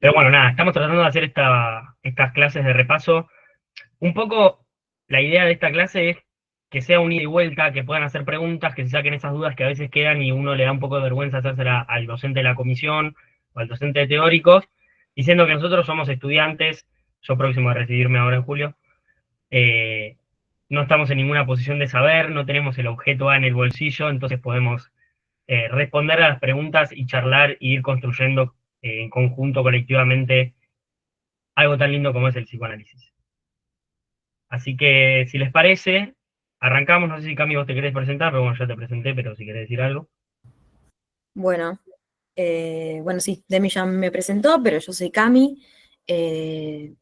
Pero bueno, nada, estamos tratando de hacer estas clases de repaso. Un poco la idea de esta clase es que sea un ida y vuelta, que puedan hacer preguntas, que se saquen esas dudas que a veces quedan y uno le da un poco de vergüenza hacérsela al docente de la comisión o al docente de teóricos, diciendo que nosotros somos estudiantes, yo próximo a recibirme ahora en julio, eh, no estamos en ninguna posición de saber, no tenemos el objeto A en el bolsillo, entonces podemos responder a las preguntas y charlar y ir construyendo en conjunto, colectivamente, algo tan lindo como es el psicoanálisis. Así que, si les parece, arrancamos. No sé si Cami vos te querés presentar, pero bueno, ya te presenté, pero si querés decir algo. Bueno, bueno, sí, Demi ya me presentó, pero yo soy Cami.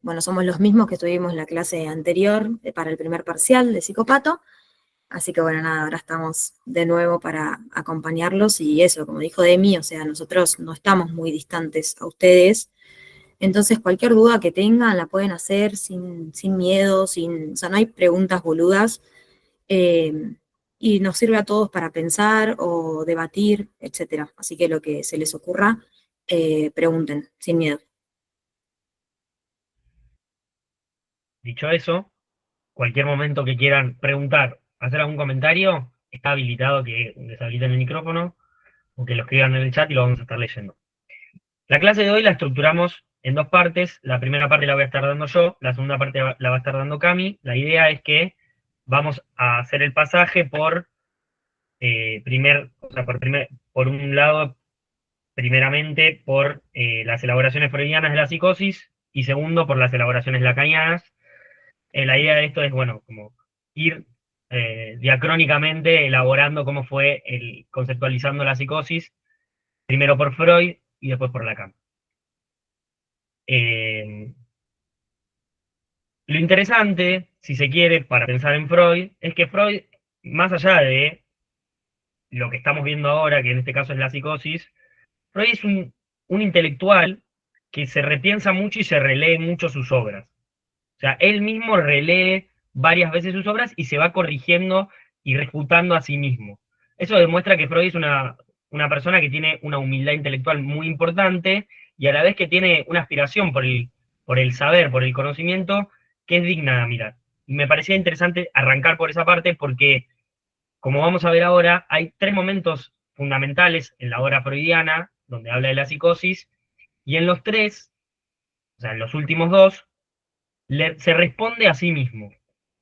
Bueno, somos los mismos que tuvimos la clase anterior para el primer parcial de psicopato. Así que bueno, nada, ahora estamos de nuevo para acompañarlos y eso, como dijo Demi, o sea, nosotros no estamos muy distantes a ustedes. Entonces, cualquier duda que tengan la pueden hacer sin miedo, o sea, no hay preguntas boludas. eh, y nos sirve a todos para pensar o debatir, etcétera. Así que lo que se les ocurra, pregunten, sin miedo. Dicho eso, cualquier momento que quieran preguntar, hacer algún comentario, está habilitado que deshabiliten el micrófono o que lo escriban en el chat y lo vamos a estar leyendo. La clase de hoy la estructuramos en dos partes. La primera parte la voy a estar dando yo, la segunda parte la va a estar dando Cami. La idea es que vamos a hacer el pasaje por o sea, por un lado, primeramente por las elaboraciones freudianas de la psicosis y segundo por las elaboraciones lacanianas. La idea de esto es, bueno, como ir diacrónicamente elaborando cómo fue conceptualizando la psicosis, primero por Freud y después por Lacan. Eh, lo interesante, si se quiere, para pensar en Freud, es que Freud, más allá de lo que estamos viendo ahora, que en este caso es la psicosis, Freud es un intelectual que se repiensa mucho y se relee mucho sus obras. O sea, él mismo relee varias veces sus obras y se va corrigiendo y refutando a sí mismo. Eso demuestra que Freud es una persona que tiene una humildad intelectual muy importante y a la vez que tiene una aspiración por el saber, por el conocimiento, que es digna de mirar. Y me parecía interesante arrancar por esa parte porque, como vamos a ver ahora, hay tres momentos fundamentales en la obra freudiana donde habla de la psicosis, y en los tres, o sea, en los últimos dos, se responde a sí mismo.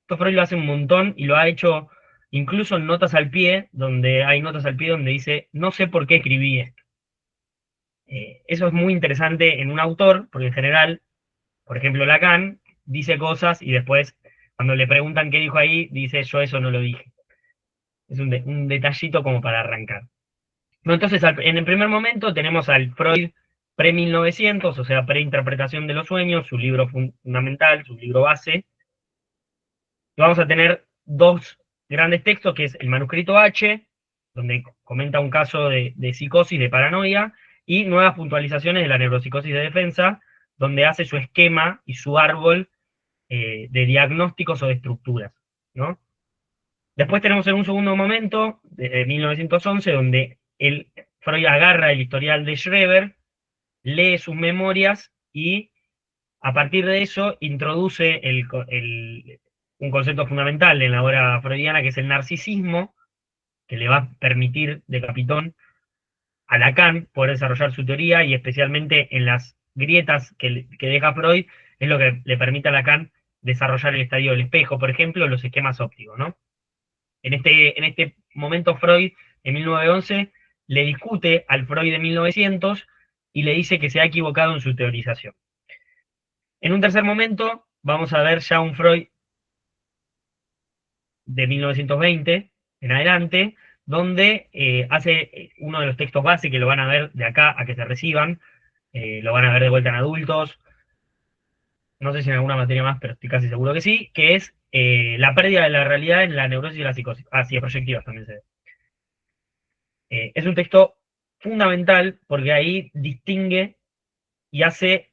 Esto Freud lo hace un montón y lo ha hecho incluso en notas al pie, donde hay notas al pie donde dice, no sé por qué escribí esto. Eso es muy interesante en un autor, porque en general, por ejemplo, Lacan dice cosas y después, cuando le preguntan qué dijo ahí, dice, yo eso no lo dije. Es un detallito como para arrancar. No, entonces, en el primer momento tenemos al Freud pre-1900, o sea, pre-interpretación de los sueños, su libro fundamental, su libro base. Y vamos a tener dos grandes textos, que es el manuscrito H, donde comenta un caso de psicosis, de paranoia, y nuevas puntualizaciones de la neuropsicosis de defensa, donde hace su esquema y su árbol de diagnósticos o de estructuras, ¿no? Después tenemos en un segundo momento, de 1911, donde Freud agarra el historial de Schreber, lee sus memorias y a partir de eso introduce un concepto fundamental en la obra freudiana, que es el narcisismo, que le va a permitir de capitón a Lacan poder desarrollar su teoría, y especialmente en las grietas que deja Freud, es lo que le permite a Lacan desarrollar el estadio del espejo, por ejemplo, los esquemas ópticos, ¿no? En este momento Freud, en 1911, le discute al Freud de 1900 y le dice que se ha equivocado en su teorización. En un tercer momento, vamos a ver ya un Freud de 1920 en adelante, donde hace uno de los textos base que lo van a ver de acá a que se reciban, lo van a ver de vuelta en adultos, no sé si en alguna materia más, pero estoy casi seguro que sí, que es la pérdida de la realidad en la neurosis y la psicosis. Ah, sí, proyectivas también se ve. Es un texto fundamental porque ahí distingue y hace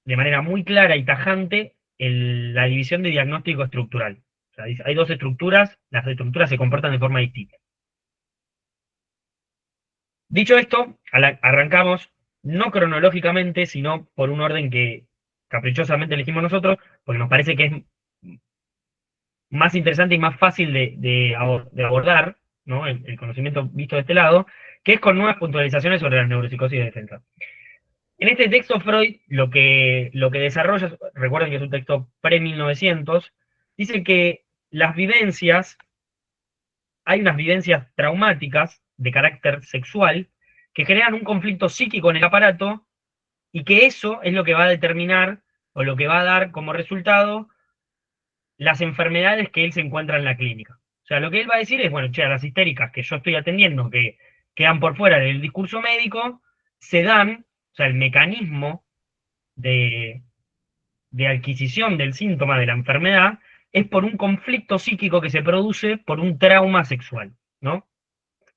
de manera muy clara y tajante la división de diagnóstico estructural. O sea, hay dos estructuras, las estructuras se comportan de forma distinta. Dicho esto, arrancamos. no cronológicamente, sino por un orden que caprichosamente elegimos nosotros, porque nos parece que es más interesante y más fácil de abordar, ¿no? El conocimiento visto de este lado, que es con nuevas puntualizaciones sobre las neuropsicosis de defensa. En este texto Freud lo que desarrolla, recuerden que es un texto pre-1900, dice que las vivencias, hay unas vivencias traumáticas de carácter sexual que generan un conflicto psíquico en el aparato y que eso es lo que va a determinar o lo que va a dar como resultado las enfermedades que él se encuentra en la clínica. O sea, lo que él va a decir es, bueno, che, las histéricas que yo estoy atendiendo, que quedan por fuera del discurso médico, se dan, o sea, el mecanismo de, de adquisición del síntoma de la enfermedad es por un conflicto psíquico que se produce por un trauma sexual, ¿no?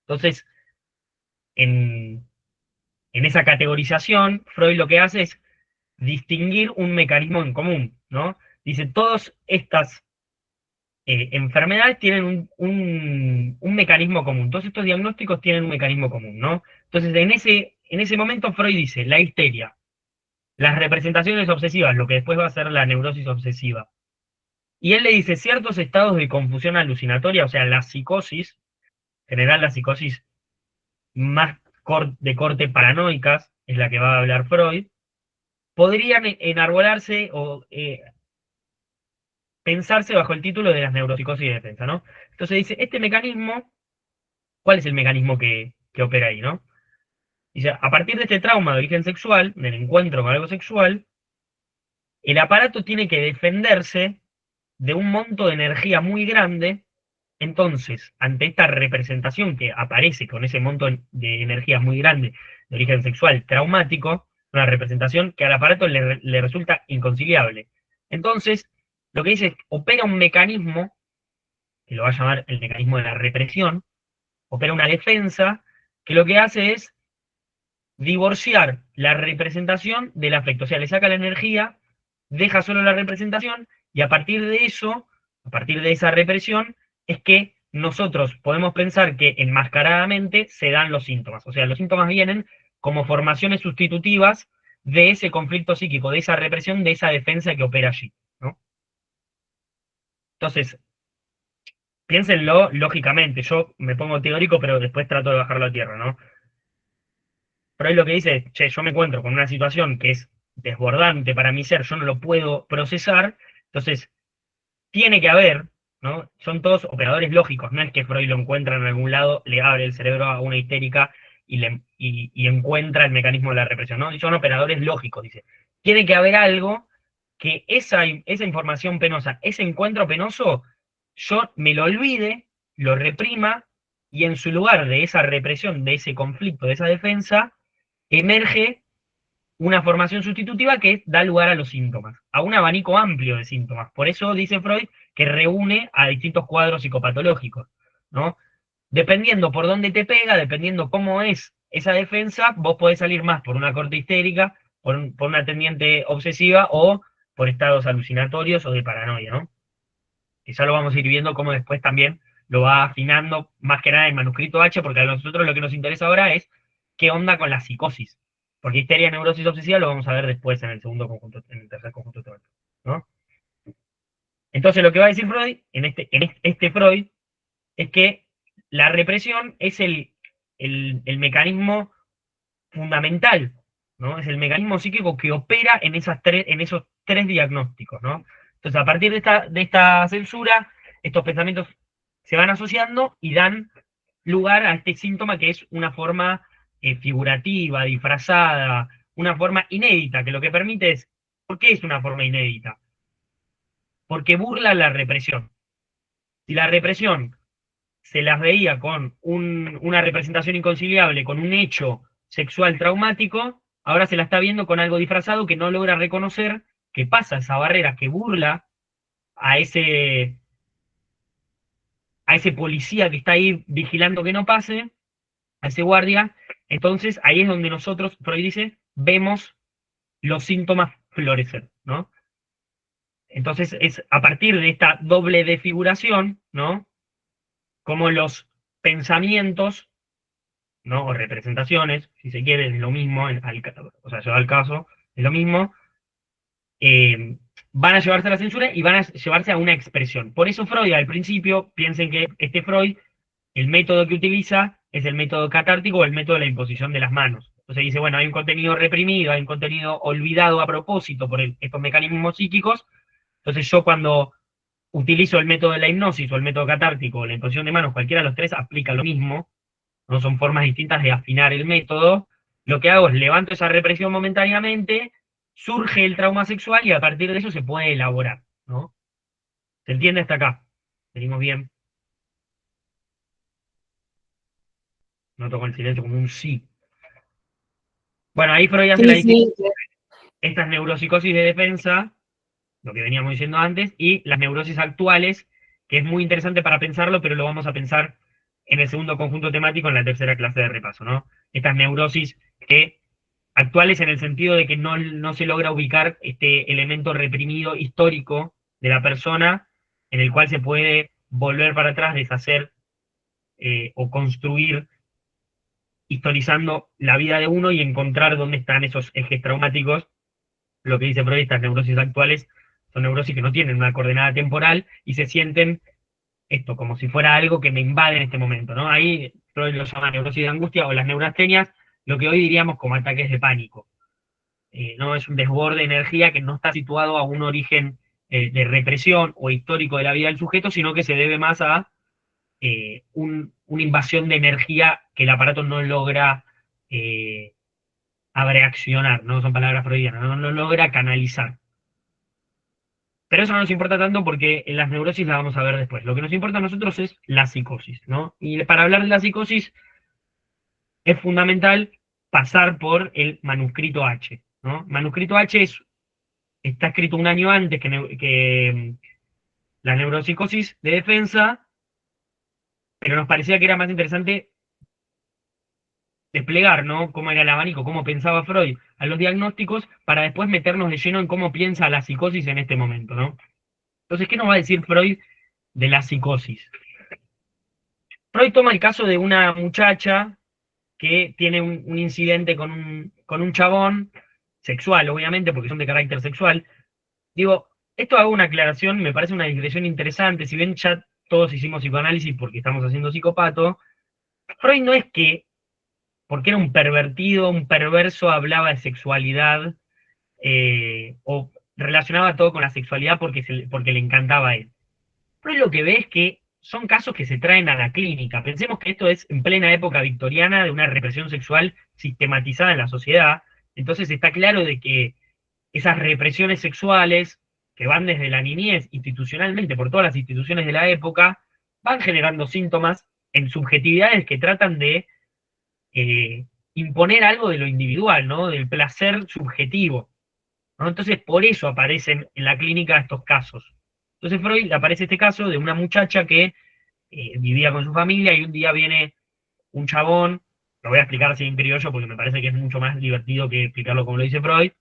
Entonces, en, en esa categorización, Freud lo que hace es distinguir un mecanismo en común, ¿no? Dice, todas estas enfermedades tienen un mecanismo común, todos estos diagnósticos tienen un mecanismo común, ¿no? Entonces, en ese momento Freud dice, la histeria, las representaciones obsesivas, lo que después va a ser la neurosis obsesiva. Y él le dice ciertos estados de confusión alucinatoria, o sea, la psicosis, en general la psicosis más de corte paranoicas, es la que va a hablar Freud, podrían enarbolarse o pensarse bajo el título de las neuropsicosis de defensa, ¿no? Entonces dice, este mecanismo, ¿cuál es el mecanismo que opera ahí, no? Dice, a partir de este trauma de origen sexual, del encuentro con algo sexual, el aparato tiene que defenderse de un monto de energía muy grande. Entonces, ante esta representación que aparece con ese monto de energía muy grande de origen sexual traumático, una representación que al aparato le resulta inconciliable. Entonces, lo que dice es, opera un mecanismo, que lo va a llamar el mecanismo de la represión, opera una defensa, que lo que hace es divorciar la representación del afecto. O sea, le saca la energía, deja solo la representación, y a partir de eso, a partir de esa represión, es que nosotros podemos pensar que enmascaradamente se dan los síntomas. O sea, los síntomas vienen como formaciones sustitutivas de ese conflicto psíquico, de esa represión, de esa defensa que opera allí, ¿no? Entonces, piénsenlo lógicamente. Yo me pongo teórico, pero después trato de bajarlo a tierra, ¿no? Pero ahí lo que dice es, che, yo me encuentro con una situación que es desbordante para mi ser, yo no lo puedo procesar, entonces tiene que haber, ¿no? Son todos operadores lógicos, no es que Freud lo encuentra en algún lado, le abre el cerebro a una histérica y encuentra el mecanismo de la represión, ¿no? Son operadores lógicos, dice. Tiene que haber algo que esa información penosa, ese encuentro penoso, yo me lo olvide, lo reprima, y en su lugar de esa represión, de ese conflicto, de esa defensa, emerge una formación sustitutiva que da lugar a los síntomas, a un abanico amplio de síntomas. Por eso dice Freud que reúne a distintos cuadros psicopatológicos, ¿no? Dependiendo por dónde te pega, dependiendo cómo es esa defensa, vos podés salir más por una corte histérica, por una tendiente obsesiva o por estados alucinatorios o de paranoia, ¿no? Que ya lo vamos a ir viendo cómo después también lo va afinando más que nada el manuscrito H, porque a nosotros lo que nos interesa ahora es qué onda con la psicosis. Porque histeria, neurosis obsesiva lo vamos a ver después en el segundo conjunto, en el tercer conjunto teórico, ¿no? Entonces lo que va a decir Freud, en este Freud, es que la represión es el mecanismo fundamental, ¿no? Es el mecanismo psíquico que opera en esos tres diagnósticos, ¿no? Entonces, a partir de esta censura, estos pensamientos se van asociando y dan lugar a este síntoma que es una forma figurativa, disfrazada, una forma inédita, que lo que permite es, ¿por qué es una forma inédita? Porque burla la represión. Si la represión se las veía con una representación inconciliable, con un hecho sexual traumático, ahora se la está viendo con algo disfrazado que no logra reconocer, que pasa esa barrera, que burla a ese policía que está ahí vigilando que no pase, a ese guardia. Entonces ahí es donde nosotros, Freud dice, vemos los síntomas florecer, ¿no? Entonces es a partir de esta doble desfiguración, ¿no? Como los pensamientos ¿no? O representaciones, si se quiere, es lo mismo, o sea, llevado al caso, es lo mismo, van a llevarse a la censura y van a llevarse a una expresión. Por eso Freud al principio, piensen que este Freud, el método que utiliza es el método catártico o el método de la imposición de las manos. Entonces dice, bueno, hay un contenido reprimido, hay un contenido olvidado a propósito por estos mecanismos psíquicos, entonces yo cuando utilizo el método de la hipnosis o el método catártico o la imposición de manos, cualquiera de los tres aplica lo mismo, no son formas distintas de afinar el método. Lo que hago es levanto esa represión momentáneamente, surge el trauma sexual y a partir de eso se puede elaborar, ¿no? ¿Se entiende hasta acá? Venimos bien. Noto con el silencio como un sí. Bueno, ahí Freud hace la Sí, distinción sí, entre estas neuropsicosis de defensa, lo que veníamos diciendo antes, y las neurosis actuales, que es muy interesante para pensarlo, pero lo vamos a pensar en el segundo conjunto temático en la tercera clase de repaso, ¿no? Estas neurosis que actuales en el sentido de que no se logra ubicar este elemento reprimido histórico de la persona en el cual se puede volver para atrás, deshacer o construir historizando la vida de uno y encontrar dónde están esos ejes traumáticos. Lo que dice Freud, estas neurosis actuales son neurosis que no tienen una coordenada temporal y se sienten esto como si fuera algo que me invade en este momento, ¿no? Ahí Freud lo llama neurosis de angustia o las neurastenias, lo que hoy diríamos como ataques de pánico. No es un desborde de energía que no está situado a un origen de represión o histórico de la vida del sujeto, sino que se debe más a una invasión de energía que el aparato no logra eh, abreaccionar, no son palabras freudianas, no logra canalizar. Pero eso no nos importa tanto porque en las neurosis la vamos a ver después. Lo que nos importa a nosotros es la psicosis, ¿no? Y para hablar de la psicosis es fundamental pasar por el manuscrito H, ¿no? Manuscrito H está escrito un año antes que la neuropsicosis de defensa, pero nos parecía que era más interesante desplegar, ¿no? Cómo era el abanico, cómo pensaba Freud a los diagnósticos, para después meternos de lleno en cómo piensa la psicosis en este momento, ¿no? Entonces, ¿qué nos va a decir Freud de la psicosis? Freud toma el caso de una muchacha que tiene un incidente con un chabón, sexual, obviamente, porque son de carácter sexual. Digo, esto hago una aclaración, me parece una digresión interesante, si bien ya todos hicimos psicoanálisis porque estamos haciendo psicopato, Freud no es que, porque era un pervertido, un perverso, hablaba de sexualidad, o relacionaba todo con la sexualidad porque le encantaba a él. Freud lo que ve es que son casos que se traen a la clínica. Pensemos que esto es en plena época victoriana de una represión sexual sistematizada en la sociedad, entonces está claro de que esas represiones sexuales que van desde la niñez institucionalmente por todas las instituciones de la época, van generando síntomas en subjetividades que tratan de eh, imponer algo de lo individual, ¿no? Del placer subjetivo, ¿no? Entonces, por eso aparecen en la clínica estos casos. Entonces, Freud le aparece este caso de una muchacha que vivía con su familia y un día viene un chabón, lo voy a explicar así en criollo porque me parece que es mucho más divertido que explicarlo como lo dice Freud,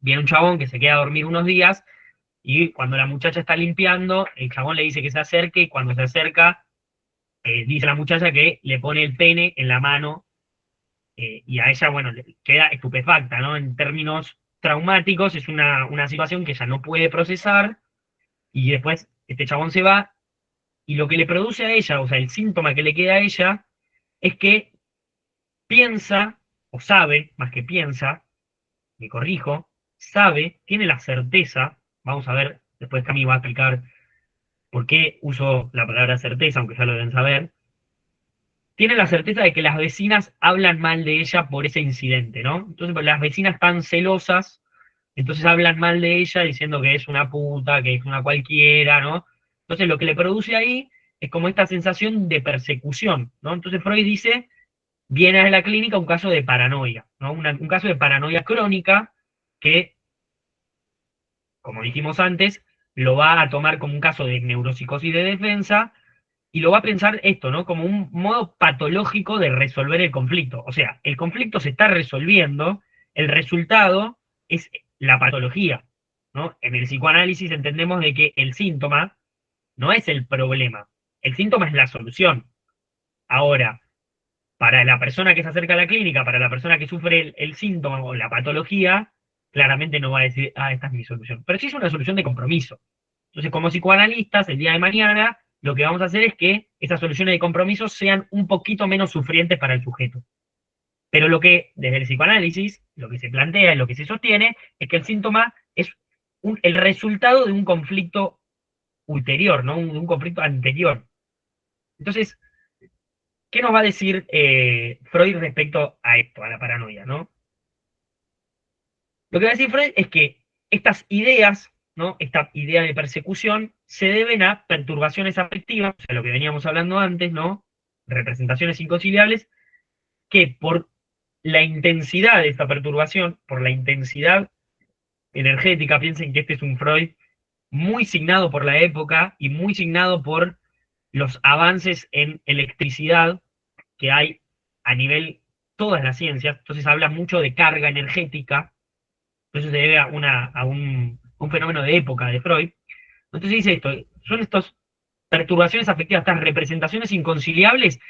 viene un chabón que se queda a dormir unos días y cuando la muchacha está limpiando, el chabón le dice que se acerque y cuando se acerca, dice la muchacha que le pone el pene en la mano y a ella, bueno, le queda estupefacta, ¿no? En términos traumáticos es una situación que ella no puede procesar y después este chabón se va y lo que le produce a ella, o sea, el síntoma que le queda a ella es que piensa, o sabe, más que piensa, me corrijo, sabe, tiene la certeza, vamos a ver, después Cami va a explicar por qué uso la palabra certeza, aunque ya lo deben saber, tiene la certeza de que las vecinas hablan mal de ella por ese incidente, ¿no? Entonces, pues, las vecinas están celosas, entonces hablan mal de ella diciendo que es una puta, que es una cualquiera, ¿no? Entonces, lo que le produce ahí es como esta sensación de persecución, ¿no? Entonces, Freud dice, viene a la clínica un caso de paranoia, ¿no? Un caso de paranoia crónica que, como dijimos antes, lo va a tomar como un caso de neuropsicosis de defensa y lo va a pensar esto, ¿no? Como un modo patológico de resolver el conflicto. O sea, el conflicto se está resolviendo, el resultado es la patología, ¿no? En el psicoanálisis entendemos de que el síntoma no es el problema, el síntoma es la solución. Ahora, para la persona que se acerca a la clínica, para la persona que sufre el síntoma o la patología, claramente no va a decir, ah, esta es mi solución. Pero sí es una solución de compromiso. Entonces, como psicoanalistas, el día de mañana, lo que vamos a hacer es que esas soluciones de compromiso sean un poquito menos sufrientes para el sujeto. Pero lo que, desde el psicoanálisis, lo que se plantea y lo que se sostiene, es que el síntoma es el resultado de un conflicto ulterior, ¿no? De un conflicto anterior. Entonces, ¿qué nos va a decir Freud respecto a esto, a la paranoia, ¿no? Lo que va a decir Freud es que estas ideas, ¿no? Esta idea de persecución, se deben a perturbaciones afectivas, o sea, lo que veníamos hablando antes, ¿no? Representaciones inconciliables, que por la intensidad de esta perturbación, por la intensidad energética, piensen que este es un Freud muy signado por la época y muy signado por los avances en electricidad que hay a nivel todas las ciencias, entonces habla mucho de carga energética, eso se debe a un fenómeno de época de Freud. Entonces dice esto, son estas perturbaciones afectivas, estas representaciones inconciliables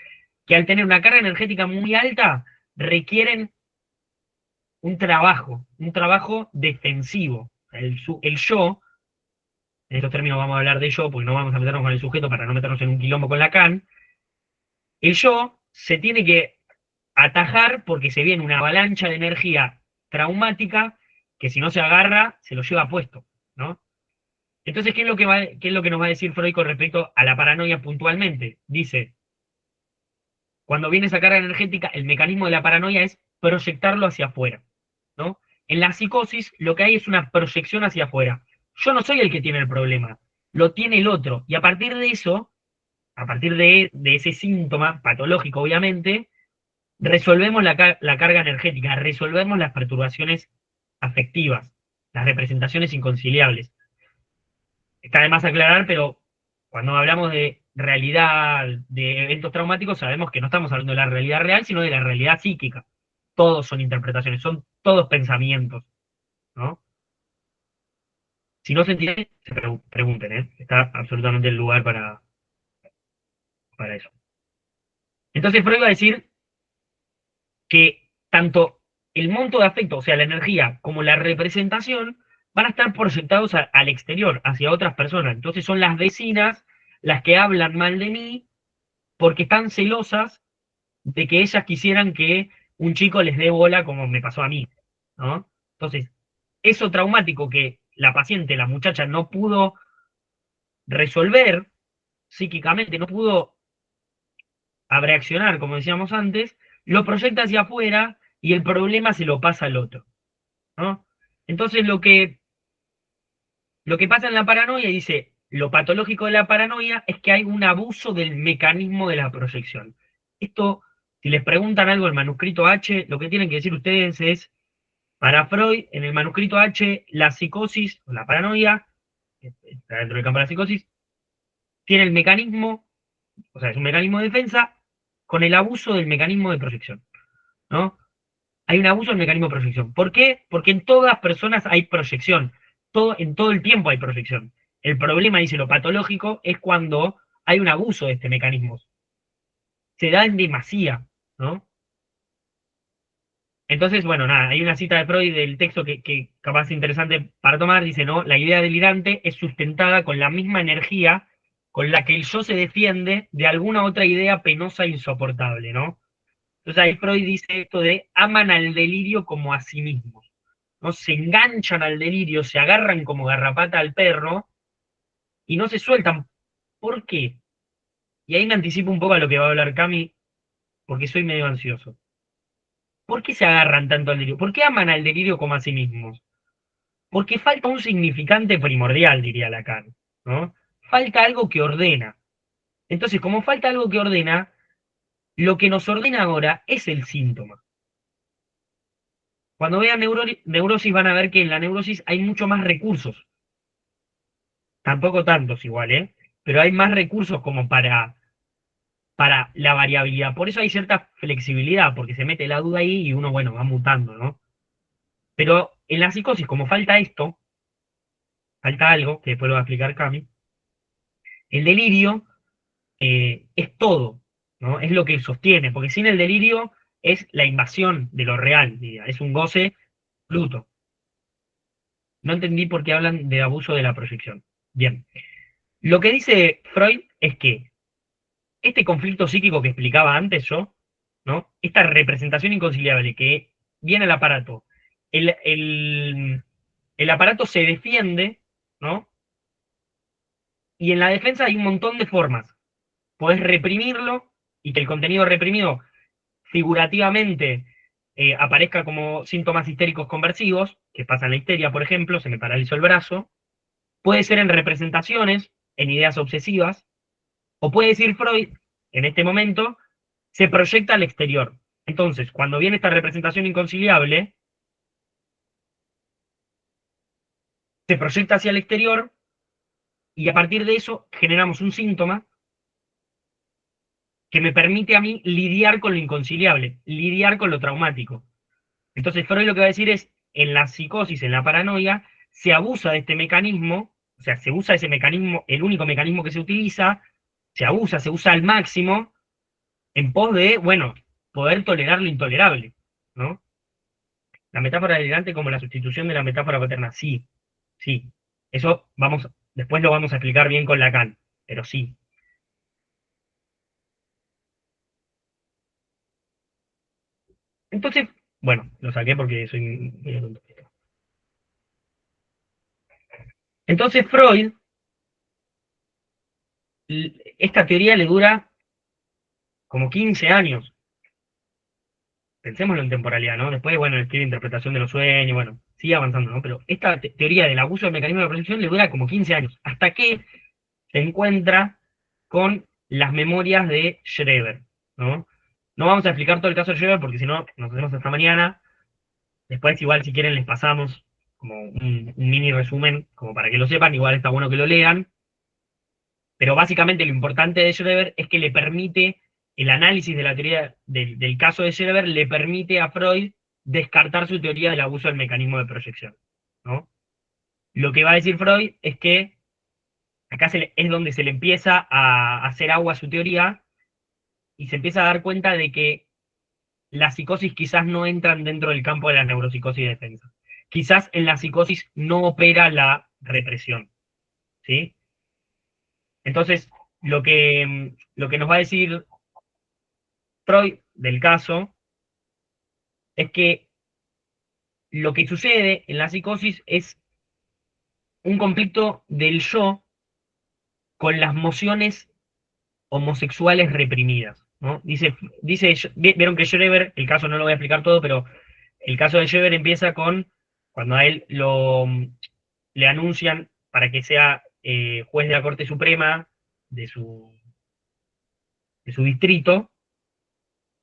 que al tener una carga energética muy alta requieren un trabajo defensivo. El yo, en estos términos vamos a hablar de yo, porque no vamos a meternos con el sujeto para no meternos en un quilombo con Lacan, el yo se tiene que atajar porque se viene una avalancha de energía traumática que si no se agarra, se lo lleva puesto, ¿no? Entonces, ¿qué es lo que nos va a decir Freud con respecto a la paranoia puntualmente? Dice, cuando viene esa carga energética, el mecanismo de la paranoia es proyectarlo hacia afuera, ¿no? En la psicosis lo que hay es una proyección hacia afuera. Yo no soy el que tiene el problema, lo tiene el otro. Y a partir de eso, a partir de ese síntoma patológico, obviamente, resolvemos la carga energética, resolvemos las perturbaciones afectivas, las representaciones inconciliables. Está de más aclarar, pero cuando hablamos de realidad, de eventos traumáticos, sabemos que no estamos hablando de la realidad real, sino de la realidad psíquica. Todos son interpretaciones, son todos pensamientos, ¿no? Si no se entiende, pregunten, ¿eh? Está absolutamente el lugar para eso. Entonces Freud va a decir que tanto el monto de afecto, o sea, la energía, como la representación, van a estar proyectados al exterior, hacia otras personas. Entonces son las vecinas las que hablan mal de mí porque están celosas de que ellas quisieran que un chico les dé bola como me pasó a mí, ¿no? Entonces, eso traumático que la paciente, la muchacha, no pudo resolver psíquicamente, no pudo reaccionar, como decíamos antes, lo proyecta hacia afuera y el problema se lo pasa al otro, ¿no? Entonces lo que pasa en la paranoia, dice, lo patológico de la paranoia es que hay un abuso del mecanismo de la proyección. Esto, si les preguntan algo el manuscrito H, lo que tienen que decir ustedes es, para Freud, en el manuscrito H, la psicosis, o la paranoia, que está dentro del campo de la psicosis, tiene el mecanismo, o sea, es un mecanismo de defensa con el abuso del mecanismo de proyección, ¿no? Hay un abuso del mecanismo de proyección. ¿Por qué? Porque en todas las personas hay proyección. En todo el tiempo hay proyección. El problema, dice lo patológico, es cuando hay un abuso de este mecanismo. Se da en demasía, ¿no? Entonces, bueno, nada, hay una cita de Freud del texto que capaz es interesante para tomar, dice, ¿no? La idea delirante es sustentada con la misma energía con la que el yo se defiende de alguna otra idea penosa e insoportable, ¿no? Entonces ahí Freud dice esto de aman al delirio como a sí mismos, ¿no? Se enganchan al delirio, se agarran como garrapata al perro y no se sueltan. ¿Por qué? Y ahí me anticipo un poco a lo que va a hablar Cami, porque soy medio ansioso. ¿Por qué se agarran tanto al delirio? ¿Por qué aman al delirio como a sí mismos? Porque falta un significante primordial, diría Lacan, ¿no? Falta algo que ordena. Entonces, como falta algo que ordena, lo que nos ordena ahora es el síntoma. Cuando vean neurosis van a ver que en la neurosis hay mucho más recursos. Tampoco tantos igual, ¿eh? Pero hay más recursos como para la variabilidad. Por eso hay cierta flexibilidad, porque se mete la duda ahí y uno, bueno, va mutando, ¿no? Pero en la psicosis, como falta esto, falta algo, que después lo va a explicar Cami, el delirio es todo. ¿no? Es lo que sostiene, porque sin el delirio es la invasión de lo real, diría, es un goce bruto. No entendí por qué hablan de abuso de la proyección. Bien, lo que dice Freud es que este conflicto psíquico que explicaba antes yo, ¿no? Esta representación inconciliable que viene al aparato, el, el, el aparato se defiende, ¿no? Y en la defensa hay un montón de formas. Podés reprimirlo y que el contenido reprimido figurativamente aparezca como síntomas histéricos conversivos, que pasa en la histeria, por ejemplo, se me paralizó el brazo. Puede ser en representaciones, en ideas obsesivas, o puede decir Freud, en este momento, se proyecta al exterior. Entonces, cuando viene esta representación inconciliable, se proyecta hacia el exterior y a partir de eso generamos un síntoma que me permite a mí lidiar con lo inconciliable, lidiar con lo traumático. Entonces, Freud lo que va a decir es, en la psicosis, en la paranoia, se abusa de este mecanismo, o sea, se usa ese mecanismo, el único mecanismo que se utiliza, se usa al máximo, en pos de, bueno, poder tolerar lo intolerable, ¿no? La metáfora delirante como la sustitución de la metáfora paterna, sí, sí. Eso vamos, después lo vamos a explicar bien con Lacan, pero sí. Entonces, bueno, lo saqué porque soy medio tonto. Entonces Freud, esta teoría le dura como 15 años. Pensémoslo en temporalidad, ¿no? Después, bueno, escribe interpretación de los sueños, bueno, sigue avanzando, ¿no? Pero esta teoría del abuso del mecanismo de proyección le dura como 15 años, hasta que se encuentra con las memorias de Schreber, ¿no? No vamos a explicar todo el caso de Schreber porque si no, nos hacemos hasta mañana. Después, igual, si quieren, les pasamos como un mini resumen, como para que lo sepan, igual está bueno que lo lean. Pero básicamente lo importante de Schreber es que le permite, el análisis de la teoría del caso de Schreber le permite a Freud descartar su teoría del abuso del mecanismo de proyección, ¿no? Lo que va a decir Freud es que acá es donde se le empieza a hacer agua a su teoría y se empieza a dar cuenta de que las psicosis quizás no entran dentro del campo de la neuropsicosis de defensa. Quizás en la psicosis no opera la represión, ¿sí? Entonces, lo que nos va a decir Freud del caso es que lo que sucede en la psicosis es un conflicto del yo con las mociones homosexuales reprimidas, ¿no? Vieron que Schreber, el caso no lo voy a explicar todo, pero el caso de Schreber empieza con cuando a él le anuncian para que sea juez de la Corte Suprema de su, de su distrito.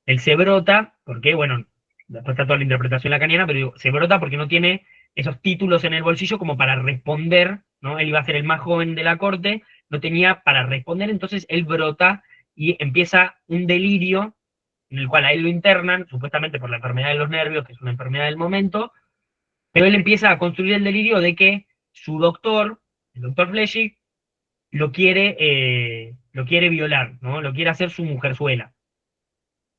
Él se brota, porque, bueno, después está toda la interpretación lacaniana, pero digo, se brota porque no tiene esos títulos en el bolsillo como para responder, ¿no? Él iba a ser el más joven de la corte, no tenía para responder, entonces él brota y empieza un delirio en el cual a él lo internan, supuestamente por la enfermedad de los nervios, que es una enfermedad del momento, pero él empieza a construir el delirio de que su doctor, el doctor Fleshig, lo quiere violar, ¿no? Lo quiere hacer su mujerzuela.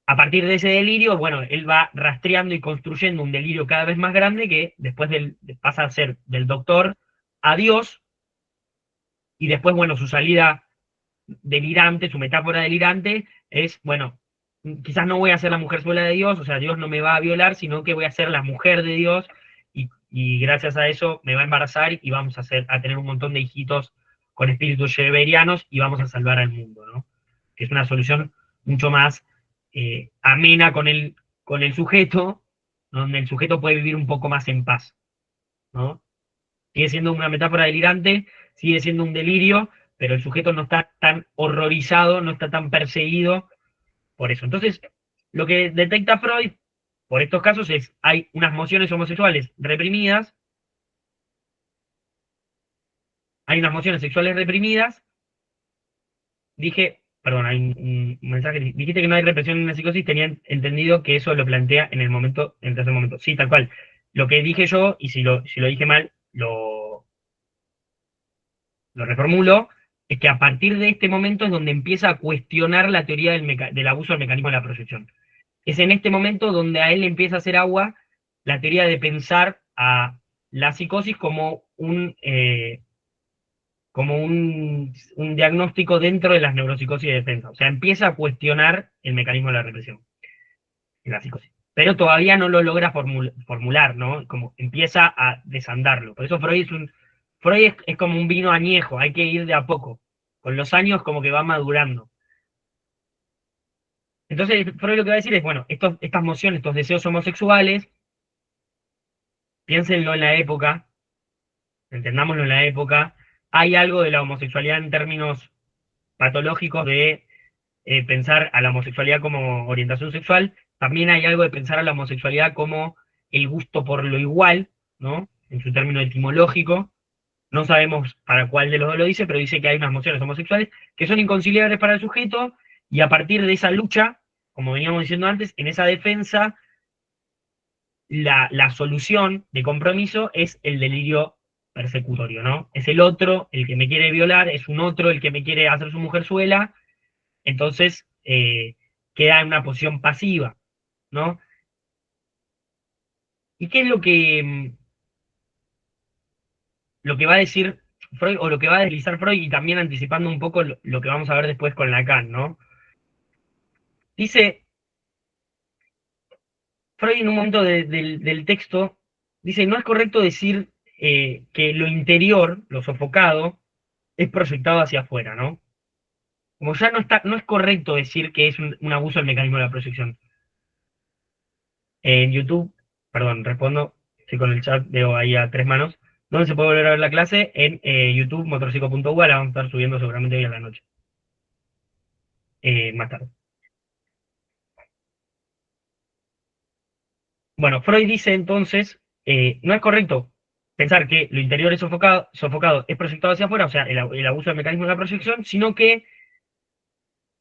A partir de ese delirio, bueno, él va rastreando y construyendo un delirio cada vez más grande que después pasa a ser del doctor a Dios, y después, bueno, su salida delirante, su metáfora delirante es, bueno, quizás no voy a ser la mujerzuela de Dios, o sea, Dios no me va a violar, sino que voy a ser la mujer de Dios, y gracias a eso me va a embarazar y vamos a tener un montón de hijitos con espíritus sheberianos y vamos a salvar al mundo, ¿no? Que es una solución mucho más amena con el sujeto, donde el sujeto puede vivir un poco más en paz, ¿no? Sigue siendo una metáfora delirante, sigue siendo un delirio, pero el sujeto no está tan horrorizado, no está tan perseguido por eso. Entonces, lo que detecta Freud por estos casos es, hay unas mociones homosexuales reprimidas, hay unas mociones sexuales reprimidas, perdón, hay un mensaje, dijiste que no hay represión en la psicosis, tenía entendido que eso lo plantea en el momento, en el tercer momento. Sí, tal cual. Lo que dije yo, y si lo dije mal, lo reformulo, es que a partir de este momento es donde empieza a cuestionar la teoría del abuso del mecanismo de la proyección. Es en este momento donde a él le empieza a hacer agua la teoría de pensar a la psicosis como un diagnóstico dentro de las neuropsicosis de defensa. O sea, empieza a cuestionar el mecanismo de la represión en la psicosis. Pero todavía no lo logra formular, ¿no? Como empieza a desandarlo. Por eso Freud es como un vino añejo, hay que ir de a poco. Con los años como que va madurando. Entonces Freud lo que va a decir es, bueno, estas mociones, estos deseos homosexuales, piénsenlo en la época, entendámoslo en la época, hay algo de la homosexualidad en términos patológicos de pensar a la homosexualidad como orientación sexual, también hay algo de pensar a la homosexualidad como el gusto por lo igual, ¿no? En su término etimológico, no sabemos para cuál de los dos lo dice, pero dice que hay unas emociones homosexuales que son inconciliables para el sujeto, y a partir de esa lucha, como veníamos diciendo antes, en esa defensa, la solución de compromiso es el delirio persecutorio, ¿no? Es el otro el que me quiere violar, es un otro el que me quiere hacer su mujerzuela, entonces queda en una posición pasiva, ¿no? ¿Y qué es lo que va a decir Freud, o lo que va a deslizar Freud, y también anticipando un poco lo que vamos a ver después con Lacan, ¿no? Dice Freud en un momento del texto, dice, no es correcto decir que lo interior, lo sofocado, es proyectado hacia afuera, ¿no? Como ya no es correcto decir que es un abuso del mecanismo de la proyección. En YouTube, perdón, respondo, estoy con el chat, veo ahí a tres manos. ¿Dónde se puede volver a ver la clase? En YouTube, motorcico.ua, la vamos a estar subiendo seguramente hoy a la noche, más tarde. Bueno, Freud dice entonces, no es correcto pensar que lo interior es sofocado es proyectado hacia afuera, o sea, el abuso del mecanismo de la proyección, sino que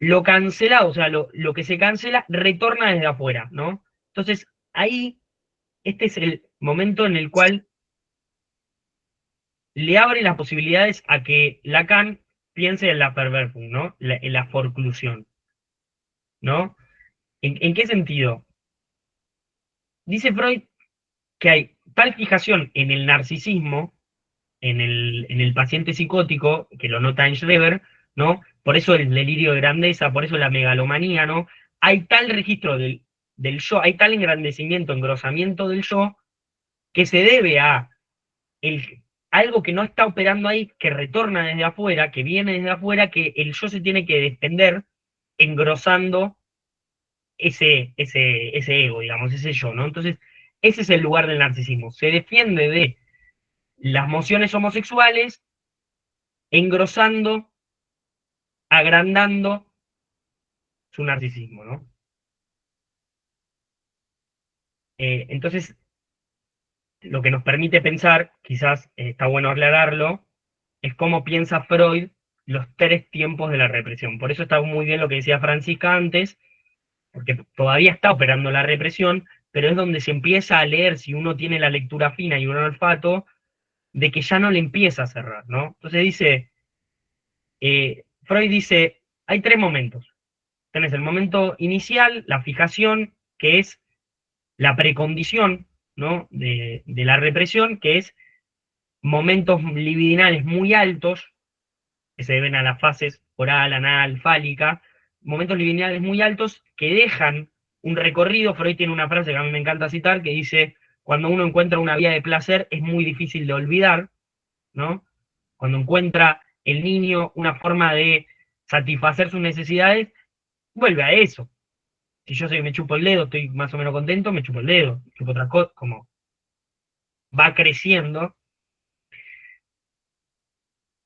lo cancelado, o sea, lo que se cancela, retorna desde afuera, ¿no? Entonces, ahí, este es el momento en el cual le abre las posibilidades a que Lacan piense en la Perverfung, ¿no? En la forclusión, ¿no? ¿En qué sentido? Dice Freud que hay tal fijación en el narcisismo, en el paciente psicótico, que lo nota en Schreber, ¿no? Por eso el delirio de grandeza, por eso la megalomanía, ¿no? Hay tal registro del yo, hay tal engrandecimiento, engrosamiento del yo, que se debe a algo que no está operando ahí, que retorna desde afuera, que viene desde afuera, que el yo se tiene que desprender, engrosando ese ego, digamos, ese yo, ¿no? Entonces, ese es el lugar del narcisismo. Se defiende de las mociones homosexuales, engrosando, agrandando su narcisismo, ¿no? Entonces, lo que nos permite pensar, quizás está bueno aclararlo, es cómo piensa Freud los tres tiempos de la represión. Por eso está muy bien lo que decía Francisca antes, porque todavía está operando la represión, pero es donde se empieza a leer, si uno tiene la lectura fina y un olfato, de que ya no le empieza a cerrar, ¿no? Entonces Freud dice, hay tres momentos. Tenés el momento inicial, la fijación, que es la precondición, ¿no? de la represión, que es momentos libidinales muy altos, que se deben a las fases oral, anal, fálica, momentos libidinales muy altos que dejan un recorrido. Freud tiene una frase que a mí me encanta citar, que dice, cuando uno encuentra una vía de placer es muy difícil de olvidar, ¿no? Cuando encuentra el niño una forma de satisfacer sus necesidades, vuelve a eso. Si yo sé que me chupo el dedo, estoy más o menos contento, me chupo el dedo, chupo otra cosa, como va creciendo,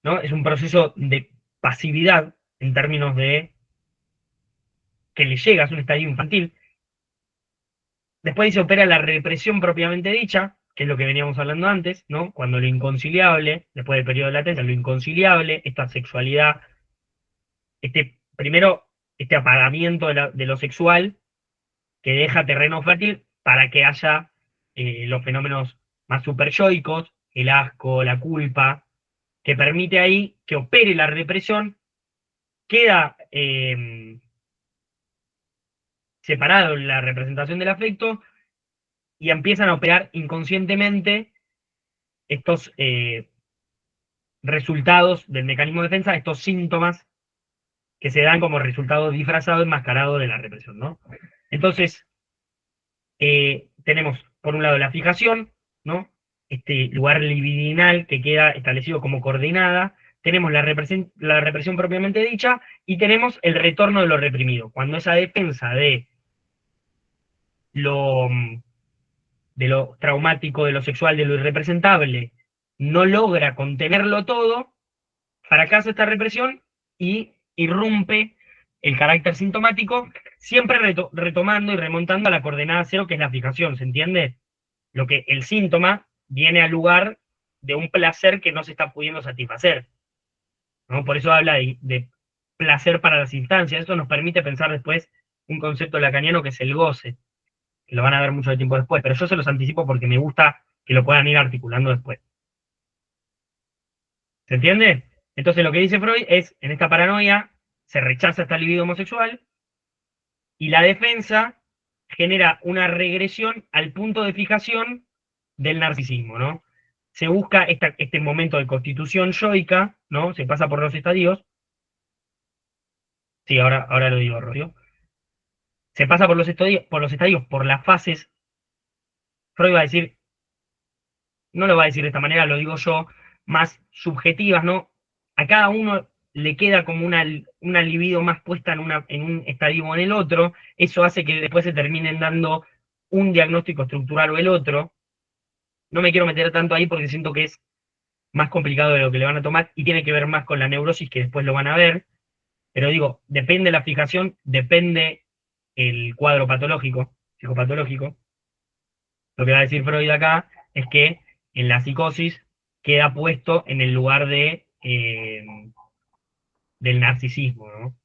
¿no? Es un proceso de pasividad en términos de que le llega, es un estadio infantil. Después se opera la represión propiamente dicha, que es lo que veníamos hablando antes, ¿no? Cuando lo inconciliable, después del periodo de latencia, lo inconciliable, esta sexualidad, primero, este apagamiento de lo sexual, que deja terreno fértil para que haya los fenómenos más superyoicos, el asco, la culpa, que permite ahí que opere la represión, queda separado la representación del afecto y empiezan a operar inconscientemente estos resultados del mecanismo de defensa, estos síntomas que se dan como resultado disfrazado, enmascarado de la represión, ¿no? Entonces, tenemos, por un lado, la fijación, ¿no? Este lugar libidinal que queda establecido como coordenada, tenemos la represión propiamente dicha, y tenemos el retorno de lo reprimido, cuando esa defensa lo, de lo traumático, de lo sexual, de lo irrepresentable, no logra contenerlo todo, fracasa esta represión y irrumpe el carácter sintomático, siempre retomando y remontando a la coordenada cero, que es la fijación, ¿se entiende? Lo que el síntoma viene al lugar de un placer que no se está pudiendo satisfacer, ¿no? Por eso habla de placer para las instancias. Eso nos permite pensar después un concepto lacaniano que es el goce, que lo van a ver mucho tiempo después, pero yo se los anticipo porque me gusta que lo puedan ir articulando después. ¿Se entiende? Entonces lo que dice Freud es, en esta paranoia se rechaza esta libido homosexual y la defensa genera una regresión al punto de fijación del narcisismo, ¿no? Se busca este momento de constitución yoica, ¿no? Se pasa por los estadios. Sí, ahora lo digo, Rocío. Se pasa por las fases. Freud va a decir, no lo va a decir de esta manera, lo digo yo, más subjetivas, ¿no? A cada uno le queda como una libido más puesta en un estadio o en el otro, eso hace que después se terminen dando un diagnóstico estructural o el otro. No me quiero meter tanto ahí porque siento que es más complicado de lo que le van a tomar y tiene que ver más con la neurosis que después lo van a ver, pero digo, depende la fijación, depende el cuadro patológico, psicopatológico. Lo que va a decir Freud acá es que en la psicosis queda puesto en el lugar del narcisismo, ¿no?